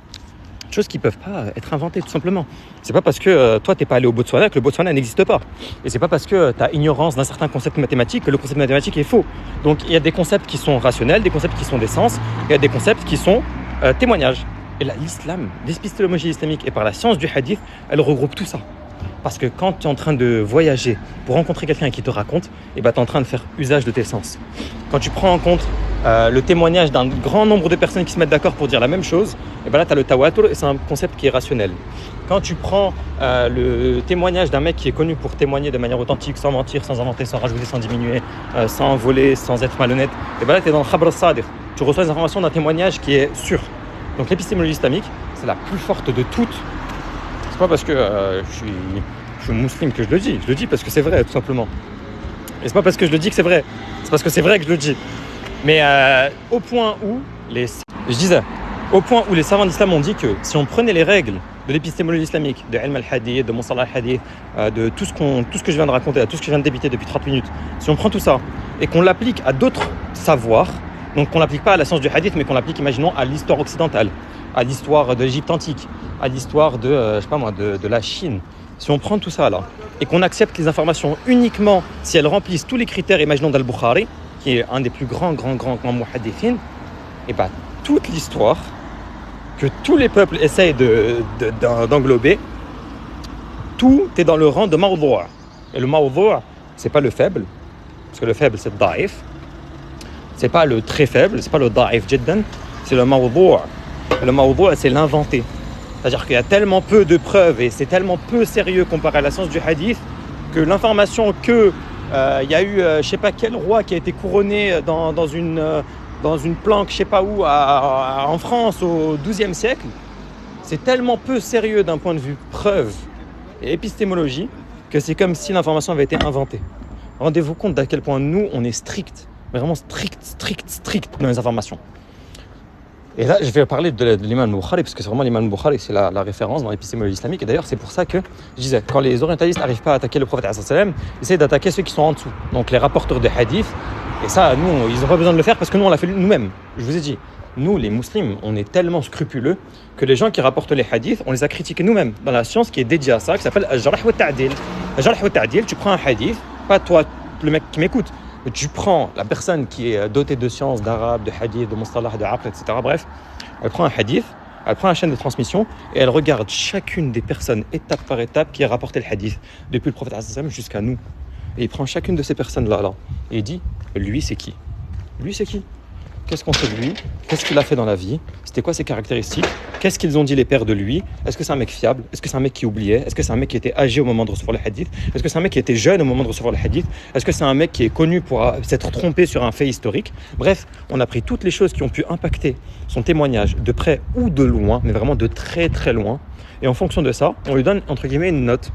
Choses qui ne peuvent pas être inventées, tout simplement. C'est pas parce que toi, tu n'es pas allé au Botswana que le Botswana n'existe pas. Et c'est pas parce que tu as ignorance d'un certain concept mathématique que le concept mathématique est faux. Donc il y a des concepts qui sont rationnels, des concepts qui sont des sens, et il y a des concepts qui sont témoignages. Et là, l'islam, l'épistémologie islamique et par la science du hadith, elle regroupe tout ça. Parce que quand tu es en train de voyager pour rencontrer quelqu'un qui te raconte, tu es en train de faire usage de tes sens. Quand tu prends en compte le témoignage d'un grand nombre de personnes qui se mettent d'accord pour dire la même chose, et là tu as le tawatur et c'est un concept qui est rationnel. Quand tu prends le témoignage d'un mec qui est connu pour témoigner de manière authentique, sans mentir, sans inventer, sans rajouter, sans diminuer, sans voler, sans être malhonnête, et là tu es dans le khabar as-sadiq. Tu reçois les informations d'un témoignage qui est sûr. Donc l'épistémologie islamique, c'est la plus forte de toutes. C'est pas parce que je suis musulman que je le dis parce que c'est vrai, tout simplement. Et c'est pas parce que je le dis que c'est vrai, c'est parce que c'est vrai que je le dis. Mais au point où les savants d'islam ont dit que si on prenait les règles de l'épistémologie islamique, de ilm al-hadith, de mustalah al-hadith, de tout ce que je viens de raconter, tout ce que je viens de débiter depuis 30 minutes, si on prend tout ça et qu'on l'applique à d'autres savoirs, donc qu'on l'applique pas à la science du hadith, mais qu'on l'applique, imaginons, à l'histoire occidentale, à l'histoire de l'Égypte antique, à l'histoire de, je sais pas moi, de la Chine, si on prend tout ça là, et qu'on accepte les informations uniquement si elles remplissent tous les critères, imaginons d'Al-Bukhari, qui est un des plus grands muhaddithin, et bien toute l'histoire que tous les peuples essayent d'englober, tout est dans le rang de mawdou'. Et le mawdou', c'est pas le faible, parce que le faible c'est le da'if, c'est pas le très faible, c'est pas le da'if jiddan, c'est le mawdou'. Le mawdou' c'est l'inventé. C'est-à-dire qu'il y a tellement peu de preuves et c'est tellement peu sérieux comparé à la science du hadith que l'information que il y a eu je sais pas quel roi qui a été couronné dans une planque je sais pas où en France au XIIe siècle, c'est tellement peu sérieux d'un point de vue preuve et épistémologie que c'est comme si l'information avait été inventée. Rendez-vous compte d'à quel point nous on est strict, vraiment strict dans les informations. Et là, je vais parler de l'imam Bukhari, parce que c'est vraiment l'imam Bukhari, c'est la référence dans l'épistémologie islamique. Et d'ailleurs, c'est pour ça que je disais, quand les orientalistes n'arrivent pas à attaquer le prophète, ils essayent d'attaquer ceux qui sont en dessous, donc les rapporteurs de hadith. Et ça, nous, ils n'ont pas besoin de le faire parce que nous, on l'a fait nous-mêmes. Je vous ai dit, nous, les musulmans, on est tellement scrupuleux que les gens qui rapportent les hadiths, on les a critiqués nous-mêmes dans la science qui est dédiée à ça, qui s'appelle al-jarh wa ta'dil. Al-jarh wa ta'dil, tu prends un hadith, pas toi, le mec qui m'écoute, mais tu prends la personne qui est dotée de sciences, d'arabe, de hadith, de mustalah, de aql, etc. Bref, elle prend un hadith, elle prend la chaîne de transmission et elle regarde chacune des personnes étape par étape qui a rapporté le hadith depuis le prophète jusqu'à nous. Et il prend chacune de ces personnes-là et il dit, lui c'est qui ? Lui c'est qui ? Qu'est-ce qu'on sait de lui ? Qu'est-ce qu'il a fait dans la vie ? C'était quoi ses caractéristiques ? Qu'est-ce qu'ils ont dit les pères de lui ? Est-ce que c'est un mec fiable ? Est-ce que c'est un mec qui oubliait ? Est-ce que c'est un mec qui était âgé au moment de recevoir le hadith ? Est-ce que c'est un mec qui était jeune au moment de recevoir le hadith ? Est-ce que c'est un mec qui est connu pour s'être trompé sur un fait historique ? Bref, on a pris toutes les choses qui ont pu impacter son témoignage de près ou de loin, mais vraiment de très très loin. Et en fonction de ça, on lui donne entre guillemets une note.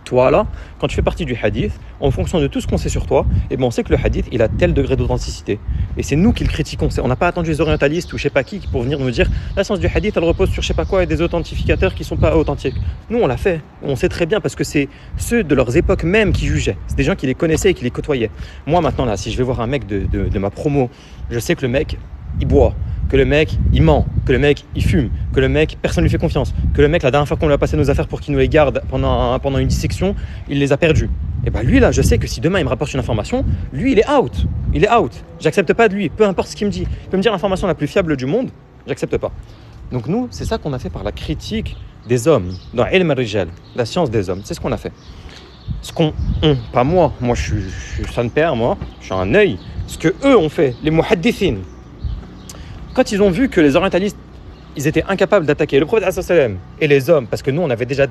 Toi là, quand tu fais partie du hadith, en fonction de tout ce qu'on sait sur toi, on sait que le hadith, il a tel degré d'authenticité. Et c'est nous qui le critiquons. On n'a pas attendu les orientalistes ou je sais pas qui pour venir nous dire la science du hadith, elle repose sur je sais pas quoi et des authentificateurs qui sont pas authentiques. Nous, on l'a fait. On sait très bien parce que c'est ceux de leurs époques même qui jugeaient. C'est des gens qui les connaissaient et qui les côtoyaient. Moi maintenant là, si je vais voir un mec de ma promo, je sais que le mec, il boit, que le mec, il ment, que le mec, il fume, que le mec, personne ne lui fait confiance, que le mec, la dernière fois qu'on lui a passé nos affaires pour qu'il nous les garde pendant une dissection, il les a perdues. Et bien lui, là, je sais que si demain il me rapporte une information, lui, il est out. Il est out. J'accepte pas de lui, peu importe ce qu'il me dit. Il peut me dire l'information la plus fiable du monde, j'accepte pas. Donc nous, c'est ça qu'on a fait par la critique des hommes, dans Ilm al-Rijal, la science des hommes. C'est ce qu'on a fait. Pas moi, je suis son père, moi, je suis un œil. Ce que eux ont fait, les muhaddithin, quand ils ont vu que les orientalistes, ils étaient incapables d'attaquer le prophète et les hommes, parce que nous, on avait déjà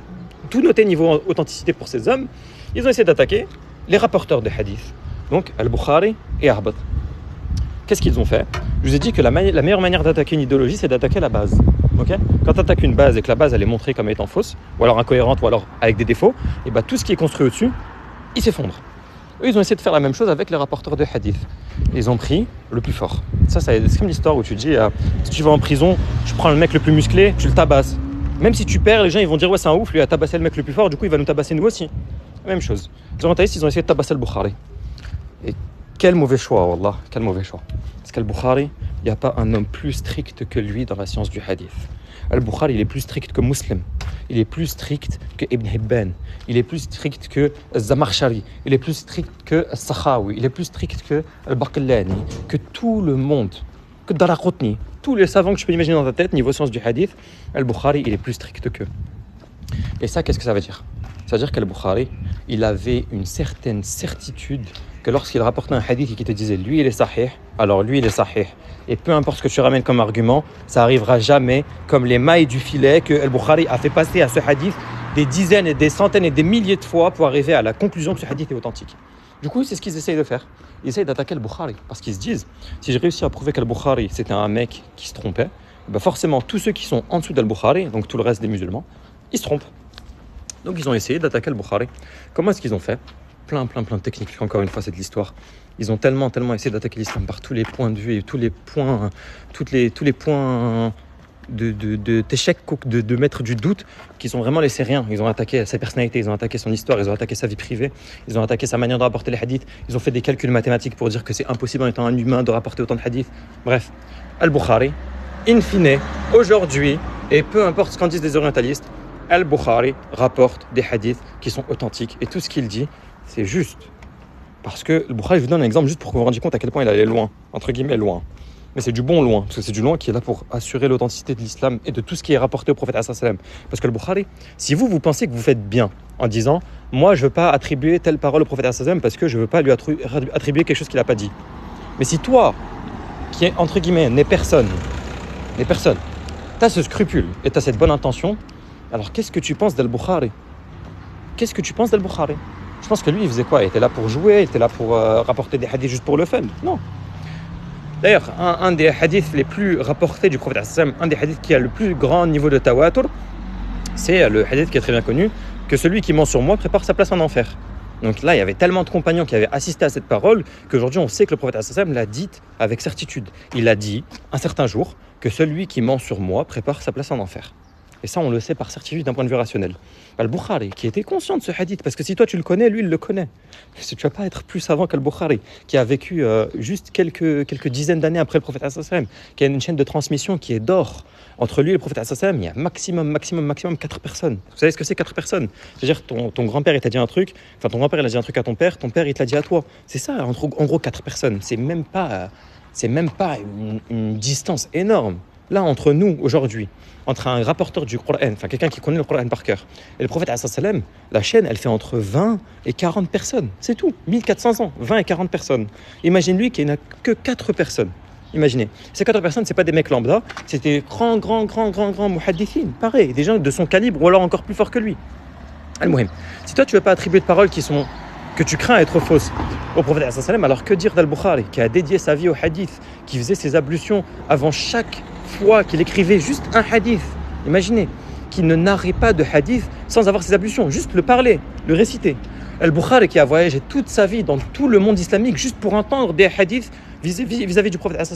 tout noté niveau authenticité pour ces hommes, ils ont essayé d'attaquer les rapporteurs de hadith, donc Al-Bukhari et Ahbat. Qu'est-ce qu'ils ont fait ? Je vous ai dit que la meilleure manière d'attaquer une idéologie, c'est d'attaquer la base. Okay ? Quand tu attaques une base et que la base, elle est montrée comme étant fausse, ou alors incohérente, ou alors avec des défauts, et tout ce qui est construit au-dessus, il s'effondre. Eux, ils ont essayé de faire la même chose avec les rapporteurs de hadith. Ils ont pris le plus fort. Ça, c'est comme l'histoire où tu dis, si tu vas en prison, tu prends le mec le plus musclé, tu le tabasses. Même si tu perds, les gens ils vont dire, ouais, c'est un ouf, lui a tabassé le mec le plus fort, du coup, il va nous tabasser nous aussi. Même chose. Les orientalistes, ils ont essayé de tabasser le Bukhari. Et quel mauvais choix, wallah, quel mauvais choix. Parce qu'Al-Bukhari, il n'y a pas un homme plus strict que lui dans la science du hadith. Al-Bukhari, il est plus strict que Muslim. Il est plus strict que Ibn Hibban. Il est plus strict que Zamarshari. Il est plus strict que Sakhawi. Il est plus strict que Al-Baqillani. Que tout le monde. Que Daraqutni. Tous les savants que tu peux imaginer dans ta tête, niveau science du hadith, Al-Bukhari, il est plus strict qu'eux. Et ça, qu'est-ce que ça veut dire ? Ça veut dire qu'Al-Bukhari, il avait une certaine certitude que lorsqu'il rapportait un hadith et qu'il te disait lui il est sahih, alors lui il est sahih. Et peu importe ce que tu ramènes comme argument, ça arrivera jamais comme les mailles du filet que Al-Bukhari a fait passer à ce hadith des dizaines et des centaines et des milliers de fois pour arriver à la conclusion que ce hadith est authentique. Du coup, c'est ce qu'ils essayent de faire. Ils essayent d'attaquer Al-Bukhari parce qu'ils se disent, si j'ai réussi à prouver qu'Al-Bukhari c'était un mec qui se trompait, forcément tous ceux qui sont en dessous d'Al-Bukhari, donc tout le reste des musulmans, ils se trompent. Donc ils ont essayé d'attaquer Al-Bukhari. Comment est-ce qu'ils ont fait ? Plein de techniques, encore une fois, c'est de l'histoire. Ils ont tellement essayé d'attaquer l'islam par tous les points de vue et tous les points de t'échec, de mettre du doute, qu'ils ont vraiment laissé rien. Ils ont attaqué sa personnalité, ils ont attaqué son histoire, ils ont attaqué sa vie privée, ils ont attaqué sa manière de rapporter les hadiths, ils ont fait des calculs mathématiques pour dire que c'est impossible en étant un humain de rapporter autant de hadiths. Bref, Al-Bukhari, in fine, aujourd'hui, et peu importe ce qu'en disent les orientalistes, Al-Bukhari rapporte des hadiths qui sont authentiques. Et tout ce qu'il dit, c'est juste. Parce que le Bukhari, je vous donne un exemple juste pour que vous vous rendiez compte à quel point il allait loin, entre guillemets loin. Mais c'est du bon loin, parce que c'est du loin qui est là pour assurer l'authenticité de l'islam et de tout ce qui est rapporté au prophète sallam. Parce que le Bukhari, si vous pensez que vous faites bien en disant « Moi, je ne veux pas attribuer telle parole au prophète sallam parce que je ne veux pas lui attribuer quelque chose qu'il n'a pas dit. » Mais si toi, qui est entre guillemets, n'est personne, tu as ce scrupule et tu as cette bonne intention, alors qu'est-ce que tu penses d'Al-Bukhari ? Qu'est-ce que tu penses d'Al-Bukhari ? Je pense que lui, il faisait quoi ? Il était là pour jouer, il était là pour rapporter des hadiths juste pour le fun ? Non. D'ailleurs, un des hadiths les plus rapportés du prophète, un des hadiths qui a le plus grand niveau de tawatur, c'est le hadith qui est très bien connu, que celui qui ment sur moi prépare sa place en enfer. Donc là, il y avait tellement de compagnons qui avaient assisté à cette parole qu'aujourd'hui, on sait que le prophète l'a dite avec certitude. Il a dit, un certain jour, que celui qui ment sur moi prépare sa place en enfer. Et ça, on le sait par certitude d'un point de vue rationnel. Al-Bukhari, qui était conscient de ce hadith, parce que si toi tu le connais, lui il le connaît. Tu ne vas pas être plus savant qu'Al-Bukhari, qui a vécu juste quelques dizaines d'années après le prophète, qui a une chaîne de transmission qui est d'or. Entre lui et le prophète, il y a maximum 4 personnes. Vous savez ce que c'est 4 personnes ? C'est-à-dire ton grand-père il t'a dit un truc, ton grand-père il a dit un truc à ton père il te l'a dit à toi. C'est ça, en gros 4 personnes. C'est même pas une distance énorme. Là, entre nous, aujourd'hui, entre un rapporteur du Coran, quelqu'un qui connaît le Coran par cœur, et le prophète, la chaîne, elle fait entre 20 et 40 personnes. C'est tout, 1400 ans, 20 et 40 personnes. Imagine-lui qu'il n'y a que 4 personnes. Imaginez, ces 4 personnes, ce n'est pas des mecs lambda, c'est des grands muhaddithin, pareil, des gens de son calibre ou alors encore plus forts que lui. Al-Muhim, si toi, tu ne veux pas attribuer de paroles que tu crains être fausses au prophète, alors que dire d'Al-Bukhari, qui a dédié sa vie au hadith, qui faisait ses ablutions avant chaque fois qu'il écrivait juste un hadith, imaginez, qu'il ne narrait pas de hadith sans avoir ses ablutions, juste le parler, le réciter. Al-Bukhari qui a voyagé toute sa vie dans tout le monde islamique juste pour entendre des hadiths vis-à-vis du prophète.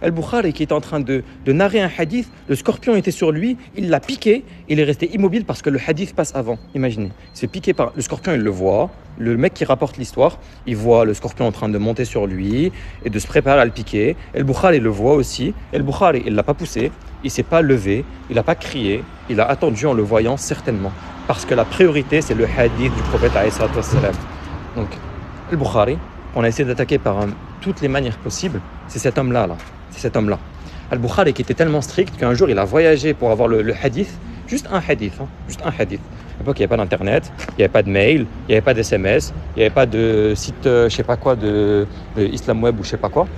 Al-Bukhari qui était en train de narrer un hadith, le scorpion était sur lui, il l'a piqué, il est resté immobile parce que le hadith passe avant. Imaginez, il se fait piquer par le scorpion, il le voit, le mec qui rapporte l'histoire, il voit le scorpion en train de monter sur lui et de se préparer à le piquer. Al-Bukhari le voit aussi, Al-Bukhari il l'a pas poussé, il s'est pas levé, il n'a pas crié, il a attendu en le voyant certainement. Parce que la priorité, c'est le hadith du prophète. Donc, Al-Bukhari, on a essayé d'attaquer par toutes les manières possibles, c'est cet homme-là. Al-Bukhari qui était tellement strict qu'un jour, il a voyagé pour avoir le hadith, juste un hadith. À l'époque, il n'y avait pas d'internet, il n'y avait pas de mail, il n'y avait pas d'SMS, il n'y avait pas de site, je sais pas quoi, de Islam Web ou je sais pas quoi.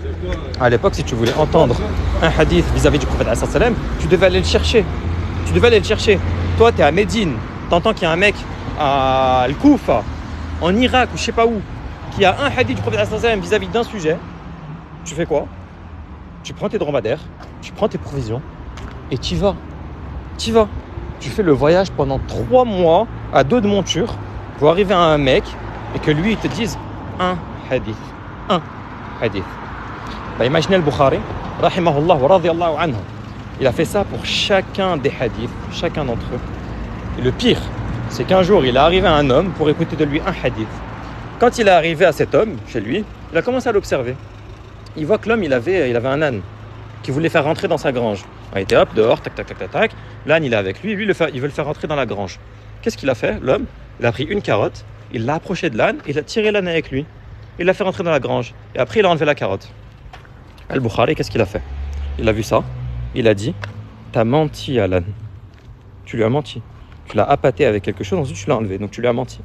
À l'époque, si tu voulais entendre un hadith vis-à-vis du prophète, tu devais aller le chercher. Toi, tu es à Médine. T'entends qu'il y a un mec à Al-Koufa, en Irak ou je sais pas où, qui a un hadith du prophète vis-à-vis d'un sujet. Tu fais quoi ? Tu prends tes dromadaires, tu prends tes provisions et t'y vas. Tu fais le voyage pendant 3 mois à dos de monture pour arriver à un mec et que lui il te dise un hadith. Imaginez Al-Bukhari, rahimahullah wa radiyallahu anhu. Il a fait ça pour chacun des hadiths, chacun d'entre eux. Et le pire, c'est qu'un jour, il est arrivé à un homme pour écouter de lui un hadith. Quand il est arrivé à cet homme, chez lui, il a commencé à l'observer. Il voit que l'homme, il avait un âne qui voulait faire rentrer dans sa grange. Il était hop, dehors, tac. L'âne, il est avec lui, il veut le faire rentrer dans la grange. Qu'est-ce qu'il a fait, l'homme ? Il a pris une carotte, il l'a approché de l'âne, il a tiré l'âne avec lui. Il l'a fait rentrer dans la grange. Et après, il a enlevé la carotte. Al-Bukhari, qu'est-ce qu'il a fait ? Il a vu ça, il a dit, t'as menti à l'âne. Tu lui as menti. Tu l'as appâté avec quelque chose, ensuite tu l'as enlevé, donc tu lui as menti.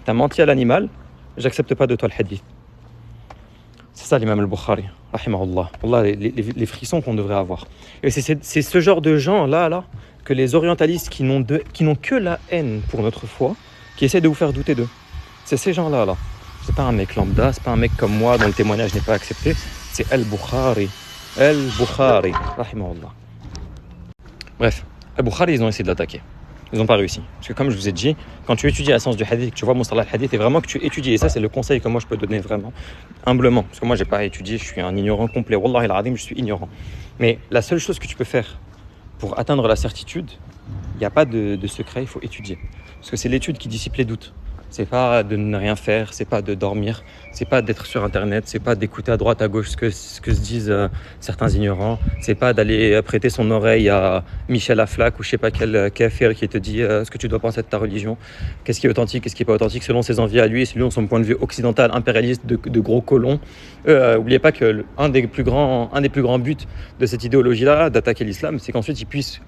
Tu as menti à l'animal, j'accepte pas de toi le hadith. C'est ça l'imam al-Bukhari, rahimahullah. Allah, les frissons qu'on devrait avoir. Et c'est ce genre de gens-là que les orientalistes qui n'ont que la haine pour notre foi, qui essaient de vous faire douter d'eux. C'est ces gens-là. C'est pas un mec lambda, c'est pas un mec comme moi dont le témoignage n'est pas accepté. C'est Al-Bukhari, rahimahullah. Bref, Al-Bukhari, ils ont essayé de l'attaquer. Ils n'ont pas réussi. Parce que comme je vous ai dit, quand tu étudies la science du hadith, que tu vois Mustalah al-Hadith, et vraiment que tu étudies, et ça c'est le conseil que moi je peux donner vraiment, humblement, parce que moi j'ai pas étudié, je suis un ignorant complet, Wallahi al-Azim, je suis ignorant. Mais la seule chose que tu peux faire pour atteindre la certitude, il n'y a pas de secret, il faut étudier. Parce que c'est l'étude qui dissipe les doutes. c'est pas de ne rien faire, c'est pas de dormir, c'est pas d'être sur internet, c'est pas d'écouter à droite à gauche ce que se disent certains ignorants, c'est pas d'aller prêter son oreille à Michel Aflaq ou je sais pas quel kafir qui te dit ce que tu dois penser de ta religion, qu'est-ce qui est authentique, qu'est-ce qui est pas authentique selon ses envies à lui et selon son point de vue occidental, impérialiste de gros colons. N'oubliez pas que un des plus grands buts de cette idéologie-là, d'attaquer l'islam, c'est qu'ensuite ils puissent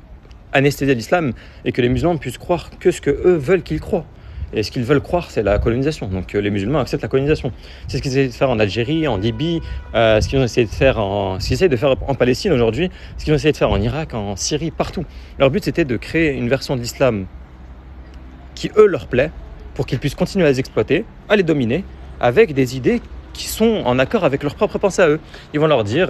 anesthésier l'islam et que les musulmans puissent croire que ce que eux veulent qu'ils croient. Et ce qu'ils veulent croire, c'est la colonisation. Donc les musulmans acceptent la colonisation. C'est ce qu'ils essaient de faire en Algérie, en Libye, ce qu'ils ont essayé de faire en Palestine aujourd'hui, ce qu'ils ont essayé de faire en Irak, en Syrie, partout. Leur but, c'était de créer une version de l'islam qui, eux, leur plaît, pour qu'ils puissent continuer à les exploiter, à les dominer, avec des idées qui sont en accord avec leur propre pensée à eux. Ils vont leur dire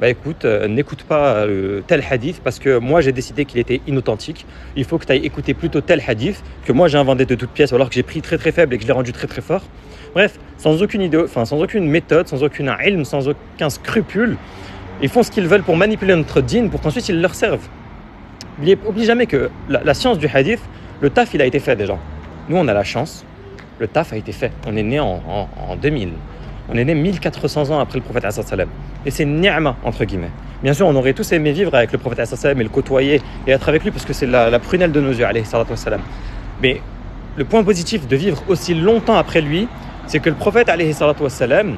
écoute, n'écoute pas tel hadith parce que moi j'ai décidé qu'il était inauthentique. Il faut que tu ailles écouter plutôt tel hadith que moi j'ai inventé de toutes pièces alors que j'ai pris très très faible et que je l'ai rendu très très fort. Bref, sans aucune idée, sans aucune méthode, sans aucune ilm, sans aucun scrupule, ils font ce qu'ils veulent pour manipuler notre dîn pour qu'ensuite ils leur servent. N'oublie jamais que la science du hadith, le taf il a été fait déjà. Nous on a la chance, le taf a été fait. On est né en 2000. On est né 1400 ans après le prophète sallam. Et c'est ni'ma entre guillemets. Bien sûr, on aurait tous aimé vivre avec le prophète sallam et le côtoyer et être avec lui parce que c'est la prunelle de nos yeux, alayhi salatu wassalam. Mais le point positif de vivre aussi longtemps après lui, c'est que le prophète alayhi salatu wassalam,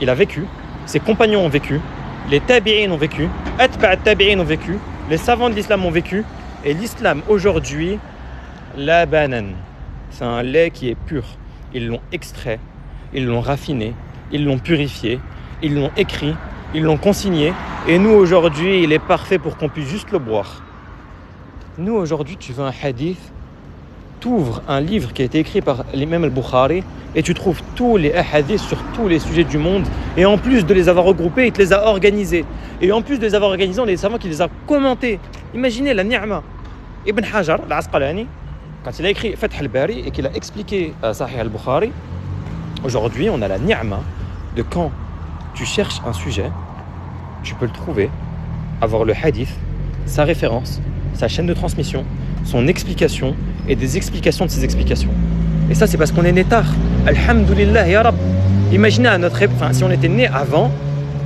il a vécu, ses compagnons ont vécu, les tabi'in ont vécu, atba' tabi'in ont vécu, les savants de l'islam ont vécu, et l'islam aujourd'hui, la banane, c'est un lait qui est pur. Ils l'ont extrait, ils l'ont raffiné, ils l'ont purifié, ils l'ont écrit, ils l'ont consigné, et nous aujourd'hui, il est parfait pour qu'on puisse juste le boire. Nous aujourd'hui, tu veux un hadith, tu ouvres un livre qui a été écrit par l'imam al-Bukhari et tu trouves tous les hadiths sur tous les sujets du monde, et en plus de les avoir regroupés, il te les a organisés, et en plus de les avoir organisés, on a des savants qui les a commentés. Imaginez la ni'ma. Ibn Hajar al-Asqalani, quand il a écrit Fath al-Bari et qu'il a expliqué Sahih al-Bukhari, aujourd'hui, on a la ni'ma de quand tu cherches un sujet, tu peux le trouver, avoir le hadith, sa référence, sa chaîne de transmission, son explication et des explications de ses explications. Et ça, c'est parce qu'on est né tard. Alhamdulillah, ya Rab. Imaginez à notre époque, si on était né avant,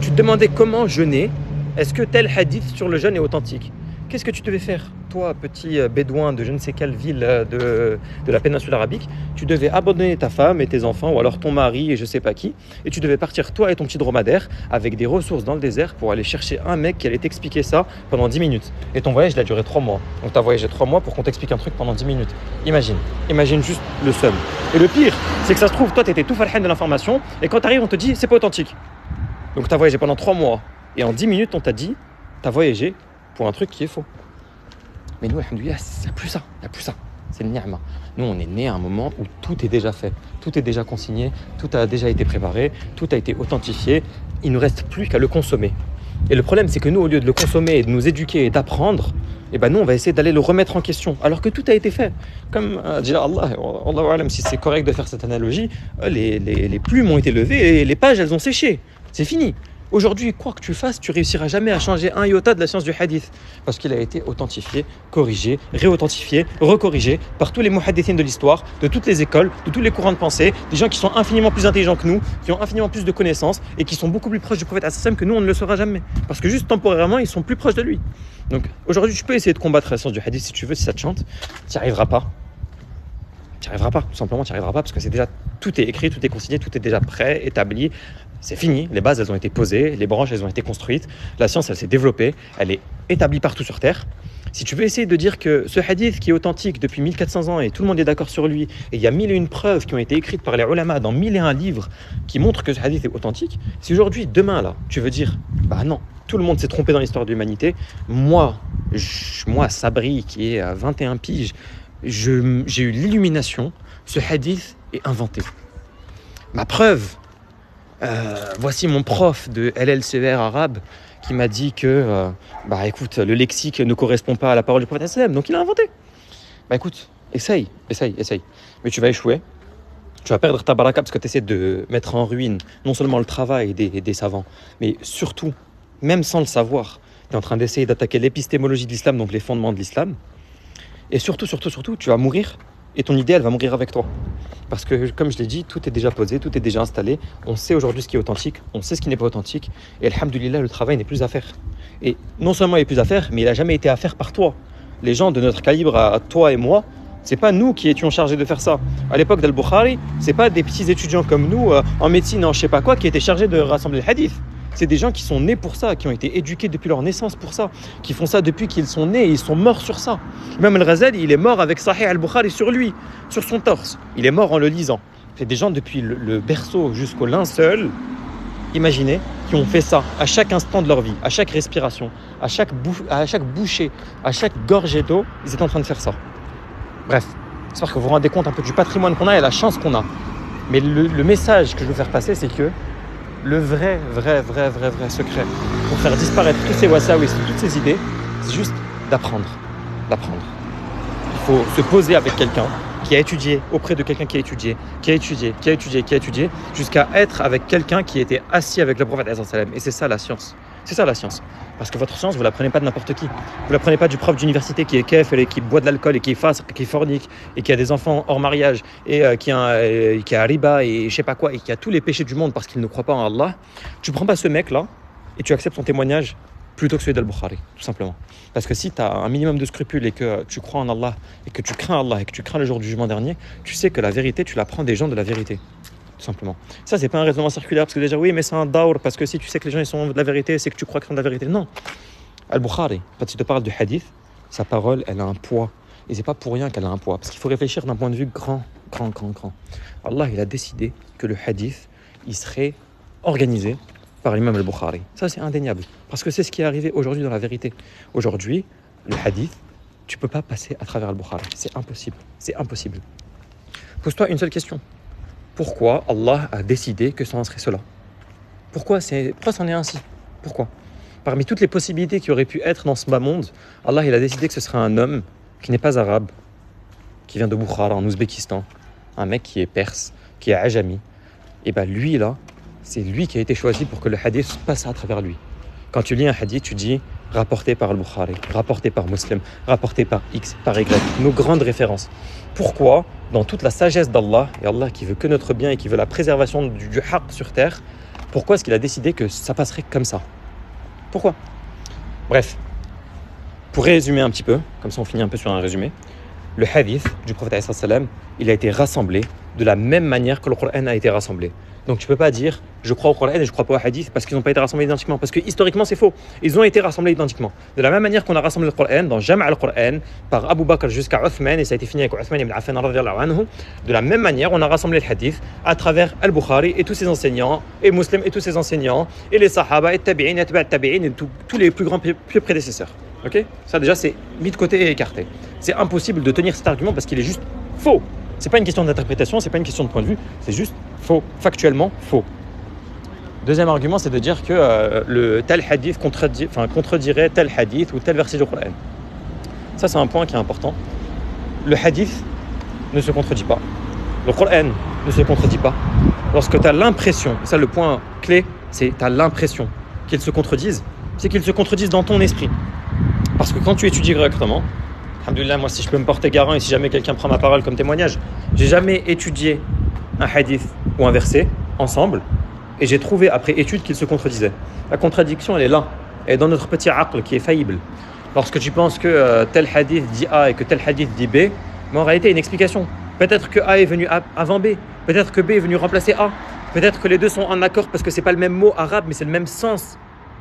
tu te demandais comment jeûner, est-ce que tel hadith sur le jeûne est authentique? Qu'est-ce que tu devais faire? Toi, petit bédouin de je ne sais quelle ville de la péninsule arabique, tu devais abandonner ta femme et tes enfants, ou alors ton mari et je sais pas qui, et tu devais partir, toi et ton petit dromadaire, avec des ressources dans le désert pour aller chercher un mec qui allait t'expliquer ça pendant 10 minutes. Et ton voyage, il a duré 3 mois. Donc tu as voyagé 3 mois pour qu'on t'explique un truc pendant 10 minutes. Imagine juste le seum. Et le pire, c'est que ça se trouve, toi, tu étais tout farhan de l'information, et quand tu arrives, on te dit, c'est pas authentique. Donc tu as voyagé pendant 3 mois, et en 10 minutes, on t'a dit, tu as voyagé pour un truc qui est faux. Mais nous, alhamdoulilah, il n'y a plus ça, c'est le ni'ma. Nous, on est né à un moment où tout est déjà fait, tout est déjà consigné, tout a déjà été préparé, tout a été authentifié, il ne nous reste plus qu'à le consommer. Et le problème, c'est que nous, au lieu de le consommer et de nous éduquer et d'apprendre, nous, on va essayer d'aller le remettre en question, alors que tout a été fait. Comme dit Allah, Allahu a'lam si c'est correct de faire cette analogie, les plumes ont été levées et les pages, elles ont séché. C'est fini. Aujourd'hui, quoi que tu fasses, tu réussiras jamais à changer un iota de la science du hadith parce qu'il a été authentifié, corrigé, réauthentifié, recorrigé par tous les muhaddithines de l'histoire, de toutes les écoles, de tous les courants de pensée, des gens qui sont infiniment plus intelligents que nous, qui ont infiniment plus de connaissances et qui sont beaucoup plus proches du prophète sallam que nous, on ne le saura jamais parce que juste temporairement, ils sont plus proches de lui. Donc aujourd'hui, tu peux essayer de combattre la science du hadith si tu veux, si ça te chante, tu n'y arriveras pas. Tu n'y arriveras pas, tout simplement, tu n'y arriveras pas parce que c'est déjà, tout est écrit, tout est consigné, tout est déjà prêt, établi. C'est fini, les bases elles ont été posées, les branches elles ont été construites, la science elle s'est développée, elle est établie partout sur Terre. Si tu veux essayer de dire que ce hadith qui est authentique depuis 1400 ans et tout le monde est d'accord sur lui, et il y a 1001 preuves qui ont été écrites par les ulama dans 1001 livres qui montrent que ce hadith est authentique, si aujourd'hui, demain là, tu veux dire, bah non, tout le monde s'est trompé dans l'histoire de l'humanité, moi Sabri qui est à 21 piges, j'ai eu l'illumination, ce hadith est inventé. Ma preuve, voici mon prof de LLCR arabe qui m'a dit que écoute, le lexique ne correspond pas à la parole du prophète sallam, donc il a inventé. Écoute, essaye, mais tu vas échouer, tu vas perdre ta baraka parce que tu essaies de mettre en ruine non seulement le travail des savants, mais surtout, même sans le savoir, tu es en train d'essayer d'attaquer l'épistémologie de l'islam, donc les fondements de l'islam, et surtout, tu vas mourir et ton idée, elle va mourir avec toi. Parce que, comme je l'ai dit, tout est déjà posé, tout est déjà installé. On sait aujourd'hui ce qui est authentique, on sait ce qui n'est pas authentique. Et alhamdoulilah, le travail n'est plus à faire. Et non seulement il n'est plus à faire, mais il n'a jamais été à faire par toi. Les gens de notre calibre, à toi et moi, c'est pas nous qui étions chargés de faire ça. À l'époque d'Al-Bukhari, c'est pas des petits étudiants comme nous, en médecine, en je sais pas quoi, qui étaient chargés de rassembler le hadith. C'est des gens qui sont nés pour ça, qui ont été éduqués depuis leur naissance pour ça, qui font ça depuis qu'ils sont nés et ils sont morts sur ça. Même Al-Ghazali, il est mort avec Sahih Al-Bukhari sur lui, sur son torse. Il est mort en le lisant. C'est des gens depuis le berceau jusqu'au linceul, imaginez, qui ont fait ça à chaque instant de leur vie, à chaque respiration, à chaque bouchée, à chaque gorgée d'eau, ils étaient en train de faire ça. Bref, j'espère que vous vous rendez compte un peu du patrimoine qu'on a et la chance qu'on a. Mais le message que je veux faire passer, c'est que le vrai secret pour faire disparaître tous ces wasawis, toutes ces idées, c'est juste d'apprendre. Il faut se poser avec quelqu'un qui a étudié, auprès de quelqu'un qui a étudié, jusqu'à être avec quelqu'un qui était assis avec le prophète. Et c'est ça la science. C'est ça la science. Parce que votre science, vous ne la prenez pas de n'importe qui. Vous ne la prenez pas du prof d'université qui est kef, et qui boit de l'alcool, et qui est fasq, qui est fornique, et qui a des enfants hors mariage, et qui a riba, et je sais pas quoi, et qui a tous les péchés du monde parce qu'il ne croit pas en Allah. Tu ne prends pas ce mec-là, et tu acceptes son témoignage plutôt que celui d'Al-Bukhari, tout simplement. Parce que si tu as un minimum de scrupules et que tu crois en Allah, et que tu crains Allah, et que tu crains le jour du jugement dernier, tu sais que la vérité, tu la prends des gens de la vérité. Tout simplement. Ça, c'est pas un raisonnement circulaire, parce que déjà, oui, mais c'est un daour, parce que si tu sais que les gens ils sont de la vérité, c'est que tu crois qu'ils sont de la vérité. Non. Al-Bukhari, quand il te parle du hadith, sa parole, elle a un poids. Et c'est pas pour rien qu'elle a un poids, parce qu'il faut réfléchir d'un point de vue grand. Allah, il a décidé que le hadith, il serait organisé par l'imam Al-Bukhari. Ça, c'est indéniable, parce que c'est ce qui est arrivé aujourd'hui dans la vérité. Aujourd'hui, le hadith, tu peux pas passer à travers Al-Bukhari. C'est impossible. Pose-toi une seule question. Pourquoi Allah a décidé que ça en serait cela ? Pourquoi c'en est ainsi ? Pourquoi ? Parmi toutes les possibilités qui auraient pu être dans ce bas monde, Allah il a décidé que ce serait un homme qui n'est pas arabe, qui vient de Bukhara en Ouzbékistan, un mec qui est perse, qui est ajami. Et bien lui là, c'est lui qui a été choisi pour que le hadith passe à travers lui. Quand tu lis un hadith, tu dis rapporté par Al-Bukhari, rapporté par Muslim, rapporté par X, par Y, nos grandes références. Pourquoi, dans toute la sagesse d'Allah, et Allah qui veut que notre bien et qui veut la préservation du haqq sur terre, pourquoi est-ce qu'il a décidé que ça passerait comme ça ? Pourquoi ? Bref, pour résumer un petit peu, comme ça on finit un peu sur un résumé, le hadith du prophète sallam, il a été rassemblé de la même manière que le Coran a été rassemblé. Donc tu ne peux pas dire je crois au Coran et je ne crois pas au hadith parce qu'ils n'ont pas été rassemblés identiquement. Parce que historiquement c'est faux. Ils ont été rassemblés identiquement. De la même manière qu'on a rassemblé le Coran dans Jama' al-Qur'an par Abu Bakr jusqu'à Uthman et ça a été fini avec Uthman ibn Affan radhiyallahu anhu. De la même manière on a rassemblé le hadith à travers Al-Bukhari et tous ses enseignants et Muslim et tous ses enseignants et les Sahaba et Tabi'in et Tabi'in et tous les plus grands prédécesseurs. Ok ? Ça déjà c'est mis de côté et écarté. C'est impossible de tenir cet argument parce qu'il est juste faux. C'est pas une question d'interprétation, c'est pas une question de point de vue, c'est juste faux, factuellement faux. Deuxième argument, c'est de dire que le tel hadith contredirait tel hadith ou tel verset du Coran. Ça, c'est un point qui est important. Le hadith ne se contredit pas. Le Coran ne se contredit pas. Lorsque tu as l'impression, ça le point clé, c'est tu as l'impression qu'ils se contredisent, c'est qu'ils se contredisent dans ton esprit. Parce que quand tu étudies correctement, alhamdoulilah, moi si je peux me porter garant et si jamais quelqu'un prend ma parole comme témoignage, j'ai jamais étudié un hadith ou un verset ensemble et j'ai trouvé après étude qu'ils se contredisaient. La contradiction elle est là, elle est dans notre petit aql qui est faillible. Lorsque tu penses que tel hadith dit A et que tel hadith dit B, mais en réalité il y a une explication. Peut-être que A est venu avant B, peut-être que B est venu remplacer A, peut-être que les deux sont en accord parce que c'est pas le même mot arabe mais c'est le même sens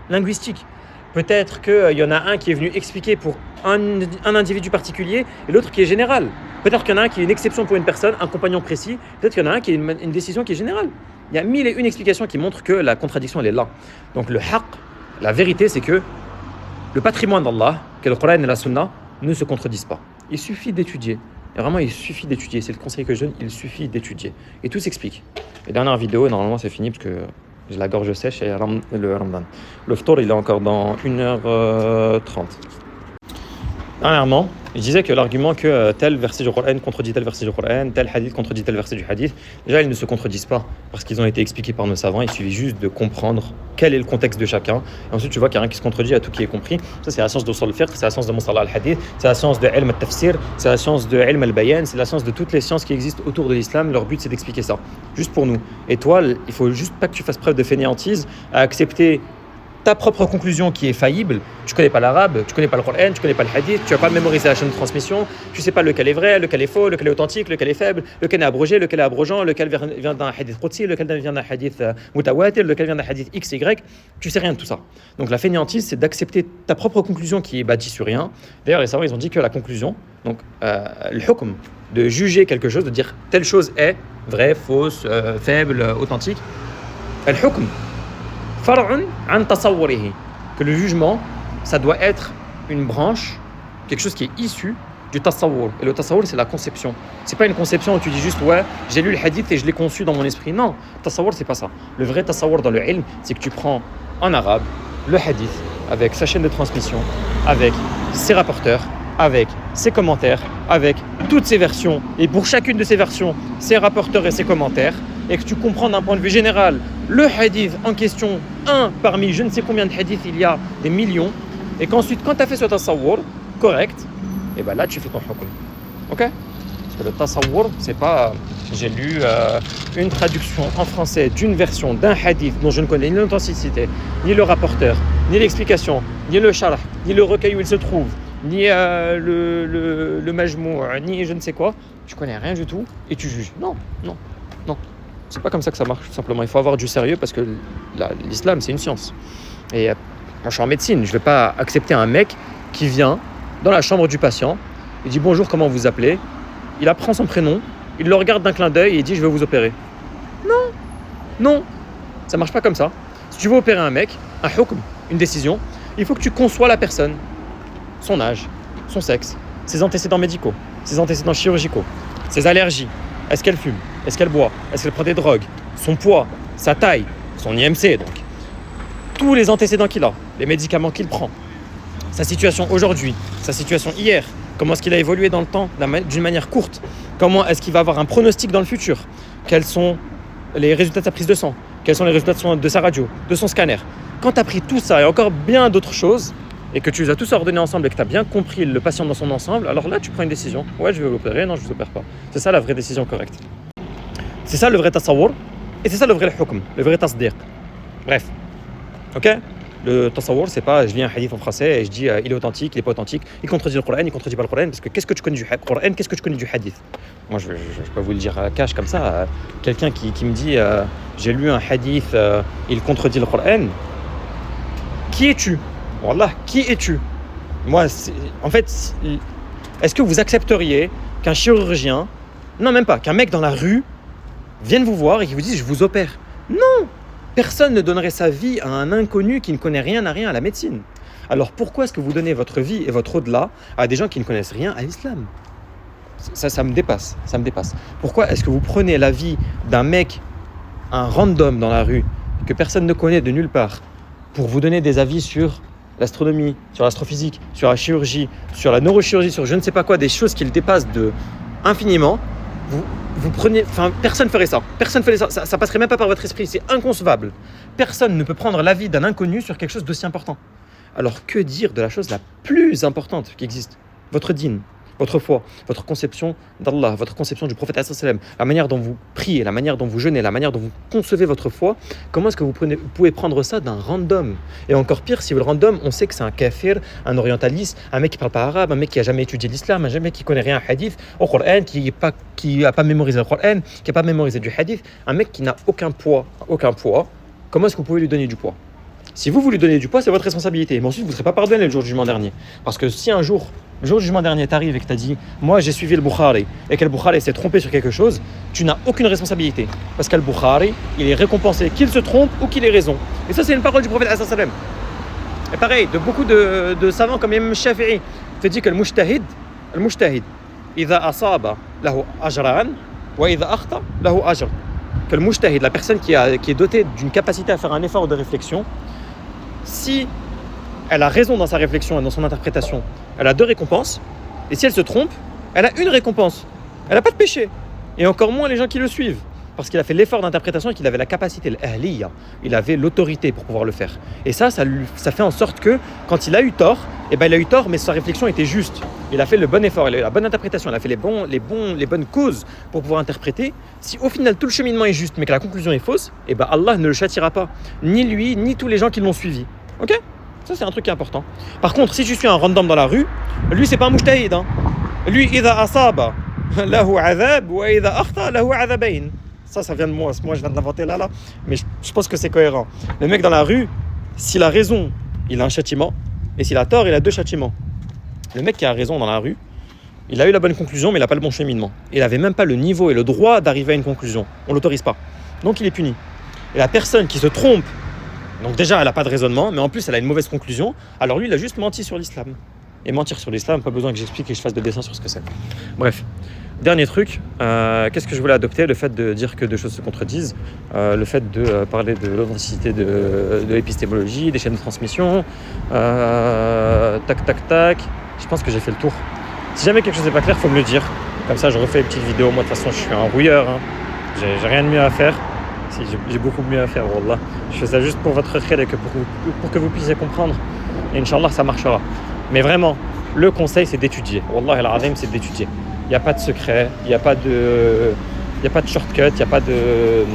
linguistique. Peut-être qu'il y en a un qui est venu expliquer pour un individu particulier et l'autre qui est général. Peut-être qu'il y en a un qui est une exception pour une personne, un compagnon précis. Peut-être qu'il y en a un qui est une décision qui est générale. Il y a 1001 explications qui montrent que la contradiction, elle est là. Donc le haqq, la vérité, c'est que le patrimoine d'Allah, que le Coran et la Sunna, ne se contredisent pas. Il suffit d'étudier. Et vraiment, il suffit d'étudier. C'est le conseil que je donne, il suffit d'étudier. Et tout s'explique. Et dernière vidéo, et normalement c'est fini parce que j'ai la gorge sèche et le Ramadan. Le ftour, il est encore dans 1h30. Dernièrement, je disais que l'argument que tel verset du Coran contredit tel verset du Coran, tel hadith contredit tel verset du hadith, déjà ils ne se contredisent pas parce qu'ils ont été expliqués par nos savants. Il suffit juste de comprendre quel est le contexte de chacun. Et ensuite, tu vois qu'il n'y a rien qui se contredit, à tout qui est compris. Ça, c'est la science de Usul al-Fiqh, c'est la science de Mustalah al-Hadith, c'est la science de Ilm al-Tafsir, c'est la science de Ilm al-Bayan, c'est la science de toutes les sciences qui existent autour de l'islam. Leur but, c'est d'expliquer ça, juste pour nous. Et toi, il faut juste pas que tu fasses preuve de fainéantise à accepter ta propre conclusion qui est faillible. Tu connais pas l'arabe, tu connais pas le Coran, tu connais pas le hadith, tu vas pas mémoriser la chaîne de transmission, tu sais pas lequel est vrai, lequel est faux, lequel est authentique, lequel est faible, lequel est abrogé, lequel est abrogeant, lequel vient d'un hadith qudsi, lequel vient d'un hadith mutawatir, lequel vient d'un hadith X, Y. Tu sais rien de tout ça. Donc la fainéantise, c'est d'accepter ta propre conclusion qui est bâtie sur rien. D'ailleurs, les savants, ils ont dit que la conclusion, donc le hukm, de juger quelque chose, de dire telle chose est vraie, fausse, faible, authentique, le hukm far'un an tasawwurihi, que le jugement, ça doit être une branche, quelque chose qui est issu du tasawwur. Et le tasawwur, c'est la conception. C'est pas une conception où tu dis juste ouais, j'ai lu le hadith et je l'ai conçu dans mon esprit. Non, tasawwur, c'est pas ça. Le vrai tasawwur dans le ilm, c'est que tu prends en arabe le hadith avec sa chaîne de transmission, avec ses rapporteurs, avec ses commentaires, avec toutes ses versions, et pour chacune de ces versions, ses rapporteurs et ses commentaires, et que tu comprends d'un point de vue général le hadith en question, un parmi je ne sais combien de hadiths, il y a des millions, et qu'ensuite, quand tu as fait ce tasawwur correct, et ben là, tu fais ton hukm. Ok? Parce que le tasawwur, c'est pas j'ai lu une traduction en français d'une version d'un hadith dont je ne connais ni l'authenticité, ni le rapporteur, ni l'explication, ni le sharh, ni le recueil où il se trouve, ni le majmou', ni je ne sais quoi. Tu connais rien du tout et tu juges. Non. C'est pas comme ça que ça marche, tout simplement. Il faut avoir du sérieux parce que l'islam, c'est une science. Et moi, je suis en médecine. Je vais pas accepter un mec qui vient dans la chambre du patient, il dit bonjour, comment vous appelez? Il apprend son prénom, il le regarde d'un clin d'œil et il dit je vais vous opérer. Non, ça marche pas comme ça. Si tu veux opérer un mec, un hukm, une décision, il faut que tu conçois la personne, son âge, son sexe, ses antécédents médicaux, ses antécédents chirurgicaux, ses allergies. Est-ce qu'elle fume? Est-ce qu'elle boit? Est-ce qu'elle prend des drogues? Son poids, sa taille, son IMC donc. Tous les antécédents qu'il a, les médicaments qu'il prend, sa situation aujourd'hui, sa situation hier, comment est-ce qu'il a évolué dans le temps d'une manière courte, comment est-ce qu'il va avoir un pronostic dans le futur, quels sont les résultats de sa prise de sang, quels sont les résultats de sa radio, de son scanner. Quand tu as pris tout ça et encore bien d'autres choses, et que tu les as tous ordonnés ensemble et que tu as bien compris le patient dans son ensemble, alors là, tu prends une décision. Ouais, je vais l'opérer, non, je ne vous opère pas. C'est ça la vraie décision correcte. C'est ça le vrai tasawwur, et c'est ça le vrai hukm, le vrai tasdiq. Bref, ok? Le tasawwur, c'est pas je lis un hadith en français et je dis il est authentique, il est pas authentique, il contredit le Coran, il contredit pas le Coran, parce que qu'est-ce que tu connais du Coran, qu'est-ce que tu connais du hadith? Moi, je peux vous le dire à cash comme ça. Quelqu'un qui me dit j'ai lu un hadith, il contredit le Coran. Qui es-tu? Wallah, qui es-tu? Moi, en fait, est-ce que vous accepteriez qu'un chirurgien, non même pas, qu'un mec dans la rue vienne vous voir et qui vous dise je vous opère? Non! Personne ne donnerait sa vie à un inconnu qui ne connaît rien à rien à la médecine. Alors pourquoi est-ce que vous donnez votre vie et votre au-delà à des gens qui ne connaissent rien à l'islam? Ça me dépasse, Pourquoi est-ce que vous prenez la vie d'un mec, un random dans la rue, que personne ne connaît de nulle part, pour vous donner des avis sur l'astronomie, sur l'astrophysique, sur la chirurgie, sur la neurochirurgie, sur je ne sais pas quoi, des choses qui le dépassent infiniment? Vous prenez, personne ferait ça. Ça passerait même pas par votre esprit. C'est inconcevable. Personne ne peut prendre l'avis d'un inconnu sur quelque chose d'aussi important. Alors que dire de la chose la plus importante qui existe? Votre dîn, votre foi, votre conception d'Allah, votre conception du prophète sallallahu alayhi wa sallam, la manière dont vous priez, la manière dont vous jeûnez, la manière dont vous concevez votre foi. Comment est-ce que vous pouvez prendre ça d'un random? Et encore pire, si le random, on sait que c'est un kafir, un orientaliste, un mec qui parle pas arabe, un mec qui a jamais étudié l'islam, un mec qui connaît rien à hadith, au Coran, qui a pas mémorisé le Coran, qui a pas mémorisé du hadith, un mec qui n'a aucun poids. Comment est-ce que vous pouvez lui donner du poids? Si vous lui donnez du poids, c'est votre responsabilité. Mais ensuite, vous ne serez pas pardonné le jour du jugement dernier. Parce que si un jour, le jour du jugement dernier, t'arrives et que t'as dit « Moi, j'ai suivi le Bukhari » et que le Bukhari s'est trompé sur quelque chose, tu n'as aucune responsabilité. Parce que le Bukhari, il est récompensé qu'il se trompe ou qu'il ait raison. Et ça, c'est une parole du prophète sallallahu alayhi wa sallam. Et pareil, de beaucoup de savants comme Imam Shafi'i, te dit que le mujtahid, إذا أصاب له أجران وإذا أخطأ له أجر. Que le mujtahid, la personne qui est dotée d'une capacité à faire un effort de réflexion, si elle a raison dans sa réflexion et dans son interprétation, elle a 2 récompenses. Et si elle se trompe, elle a 1 récompense. Elle n'a pas de péché. Et encore moins les gens qui le suivent. Parce qu'il a fait l'effort d'interprétation et qu'il avait la capacité, l'ahliya. Il avait l'autorité pour pouvoir le faire. Et ça fait en sorte que quand il a eu tort, il a eu tort, mais sa réflexion était juste. Il a fait le bon effort, il a eu la bonne interprétation, il a fait les bonnes causes pour pouvoir interpréter. Si au final tout le cheminement est juste, mais que la conclusion est fausse, Allah ne le châtiera pas. Ni lui, ni tous les gens qui l'ont suivi. Ok ? Ça, c'est un truc qui est important. Par contre, si je suis un random dans la rue, lui, c'est pas un mujtahid. Lui, idha asaba lahu azab wa idha akhta lahu azabayn. Ça vient de moi. Moi, je viens de l'inventer là. Mais je pense que c'est cohérent. Le mec dans la rue, s'il a raison, il a un châtiment. Et s'il a tort, il a 2 châtiments. Le mec qui a raison dans la rue, il a eu la bonne conclusion, mais il n'a pas le bon cheminement. Il n'avait même pas le niveau et le droit d'arriver à une conclusion. On ne l'autorise pas. Donc, il est puni. Et la personne qui se trompe, donc déjà, elle n'a pas de raisonnement, mais en plus, elle a une mauvaise conclusion. Alors lui, il a juste menti sur l'islam. Et mentir sur l'islam, pas besoin que j'explique et que je fasse de dessin sur ce que c'est. Bref. Dernier truc, qu'est-ce que je voulais adopter ? Le fait de dire que 2 choses se contredisent, le fait de parler de l'authenticité de l'épistémologie, des chaînes de transmission, tac. Je pense que j'ai fait le tour. Si jamais quelque chose n'est pas clair, il faut me le dire. Comme ça, je refais une petite vidéo. Moi, de toute façon, je suis un rouilleur. J'ai rien de mieux à faire. Si, j'ai beaucoup mieux à faire, wallah. Je fais ça juste pour votre khair et pour que vous puissiez comprendre. Et Inch'Allah, ça marchera. Mais vraiment, le conseil, c'est d'étudier. Wallah al-azim, c'est d'étudier. Il n'y a pas de secret, il n'y a pas de shortcut, il n'y a pas de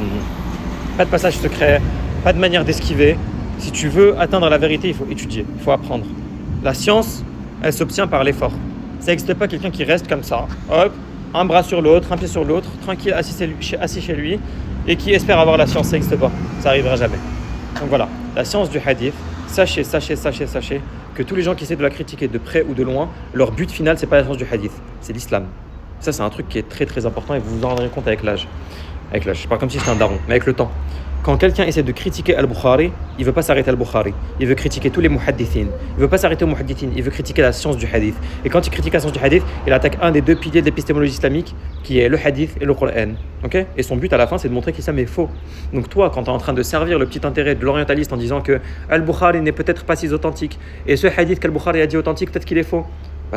passage secret, pas de manière d'esquiver. Si tu veux atteindre la vérité, il faut étudier, il faut apprendre. La science, elle s'obtient par l'effort. Ça n'existe pas quelqu'un qui reste comme ça, hop, un bras sur l'autre, un pied sur l'autre, tranquille, assis chez lui, et qui espère avoir la science. Ça n'existe pas, ça n'arrivera jamais. Donc voilà, la science du hadith, sachez que tous les gens qui essaient de la critiquer de près ou de loin, leur but final, c'est pas la science du hadith, c'est l'islam. Ça, c'est un truc qui est très très important et vous vous en rendrez compte avec l'âge. Je parle comme si j'étais un daron, mais avec le temps. Quand quelqu'un essaie de critiquer Al-Bukhari, il ne veut pas s'arrêter à Al-Bukhari. Il veut critiquer tous les muhaddithin. Il ne veut pas s'arrêter aux muhaddithin, il veut critiquer la science du hadith. Et quand il critique la science du hadith, il attaque un des 2 piliers de l'épistémologie islamique, qui est le hadith et le Coran. Okay ? Et son but à la fin, c'est de montrer que l'islam est faux. Donc toi, quand tu es en train de servir le petit intérêt de l'orientaliste en disant que Al-Bukhari n'est peut-être pas si authentique, et ce hadith qu'Al-Bukhari a dit authentique, peut-être qu'il est faux.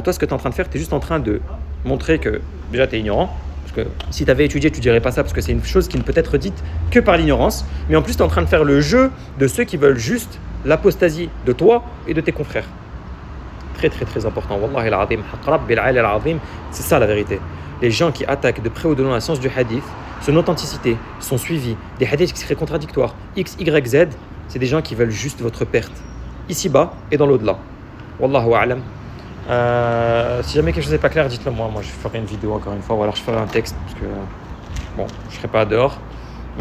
Toi, ce que tu es en train de faire, tu es juste en train de montrer que déjà tu es ignorant. Parce que si tu avais étudié, tu dirais pas ça, parce que c'est une chose qui ne peut être dite que par l'ignorance. Mais en plus, tu es en train de faire le jeu de ceux qui veulent juste l'apostasie de toi et de tes confrères. Très très très important. Wallahi al-azim, haqrab bil-'ali al-azim, c'est ça la vérité. Les gens qui attaquent de près ou de loin la science du hadith, son authenticité, son suivi, des hadiths qui seraient contradictoires, X, Y, Z, c'est des gens qui veulent juste votre perte, ici-bas et dans l'au-delà. Wallahu a'lam. Si jamais quelque chose n'est pas clair, dites-le moi. Moi, je ferai une vidéo encore une fois, ou alors je ferai un texte, parce que je serai pas dehors.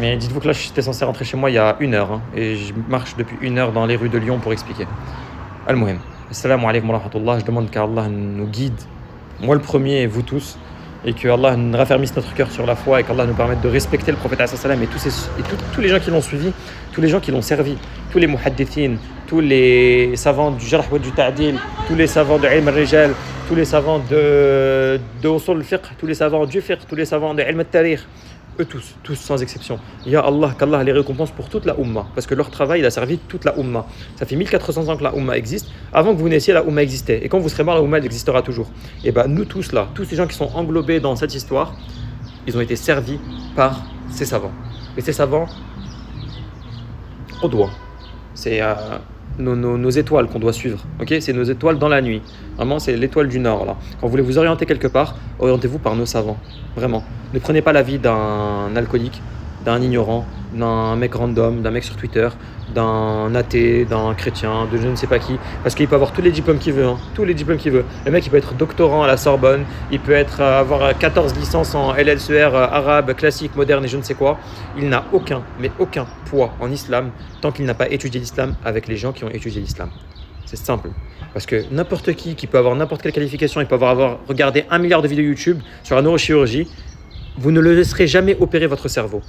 Mais dites-vous que là, j'étais censé rentrer chez moi il y a 1 heure, et je marche depuis 1 heure dans les rues de Lyon pour expliquer. Al-Muhim. Assalamu alaikum wa rahmatullah. Je demande qu'Allah nous guide, moi le premier et vous tous, et que Allah nous raffermisse notre cœur sur la foi, et qu'Allah nous permette de respecter le prophète sallam et tous les gens qui l'ont suivi, tous les gens qui l'ont servi, tous les muhaddithin, tous les savants du jarh wa du ta'dil, tous les savants de ilm al-rijal, tous les savants de usul al-fiqh, tous les savants du fiqh, tous les savants de ilm al-tarikh, eux tous sans exception. Ya Allah, qu'Allah les récompense pour toute la Ummah, parce que leur travail il a servi toute la Ummah. Ça fait 1400 ans que la Ummah existe. Avant que vous naissiez, la Ummah existait. Et quand vous serez mort, la Ummah elle existera toujours. Et nous tous là, tous ces gens qui sont englobés dans cette histoire, ils ont été servis par ces savants. Et ces savants, on doit. C'est nos étoiles qu'on doit suivre. Okay, c'est nos étoiles dans la nuit. Vraiment, c'est l'étoile du Nord là. Quand vous voulez vous orienter quelque part, orientez-vous par nos savants. Vraiment. Ne prenez pas l'avis d'un alcoolique, d'un ignorant, d'un mec random, d'un mec sur Twitter, d'un athée, d'un chrétien, de je ne sais pas qui, parce qu'il peut avoir tous les diplômes qu'il veut, tous les diplômes qu'il veut. Le mec, il peut être doctorant à la Sorbonne, il peut avoir 14 licences en LLCR, arabe, classique, moderne et je ne sais quoi. Il n'a aucun poids en islam tant qu'il n'a pas étudié l'islam avec les gens qui ont étudié l'islam. C'est simple. Parce que n'importe qui peut avoir n'importe quelle qualification, il peut avoir regardé 1 milliard de vidéos YouTube sur la neurochirurgie, vous ne le laisserez jamais opérer votre cerveau.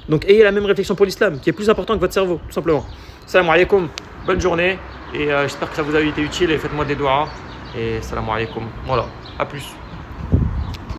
Donc ayez la même réflexion pour l'islam, qui est plus important que votre cerveau, tout simplement. Salam alaikum, bonne journée, et j'espère que ça vous a été utile, et faites-moi des doigts, et salam alaikum. Voilà, à plus.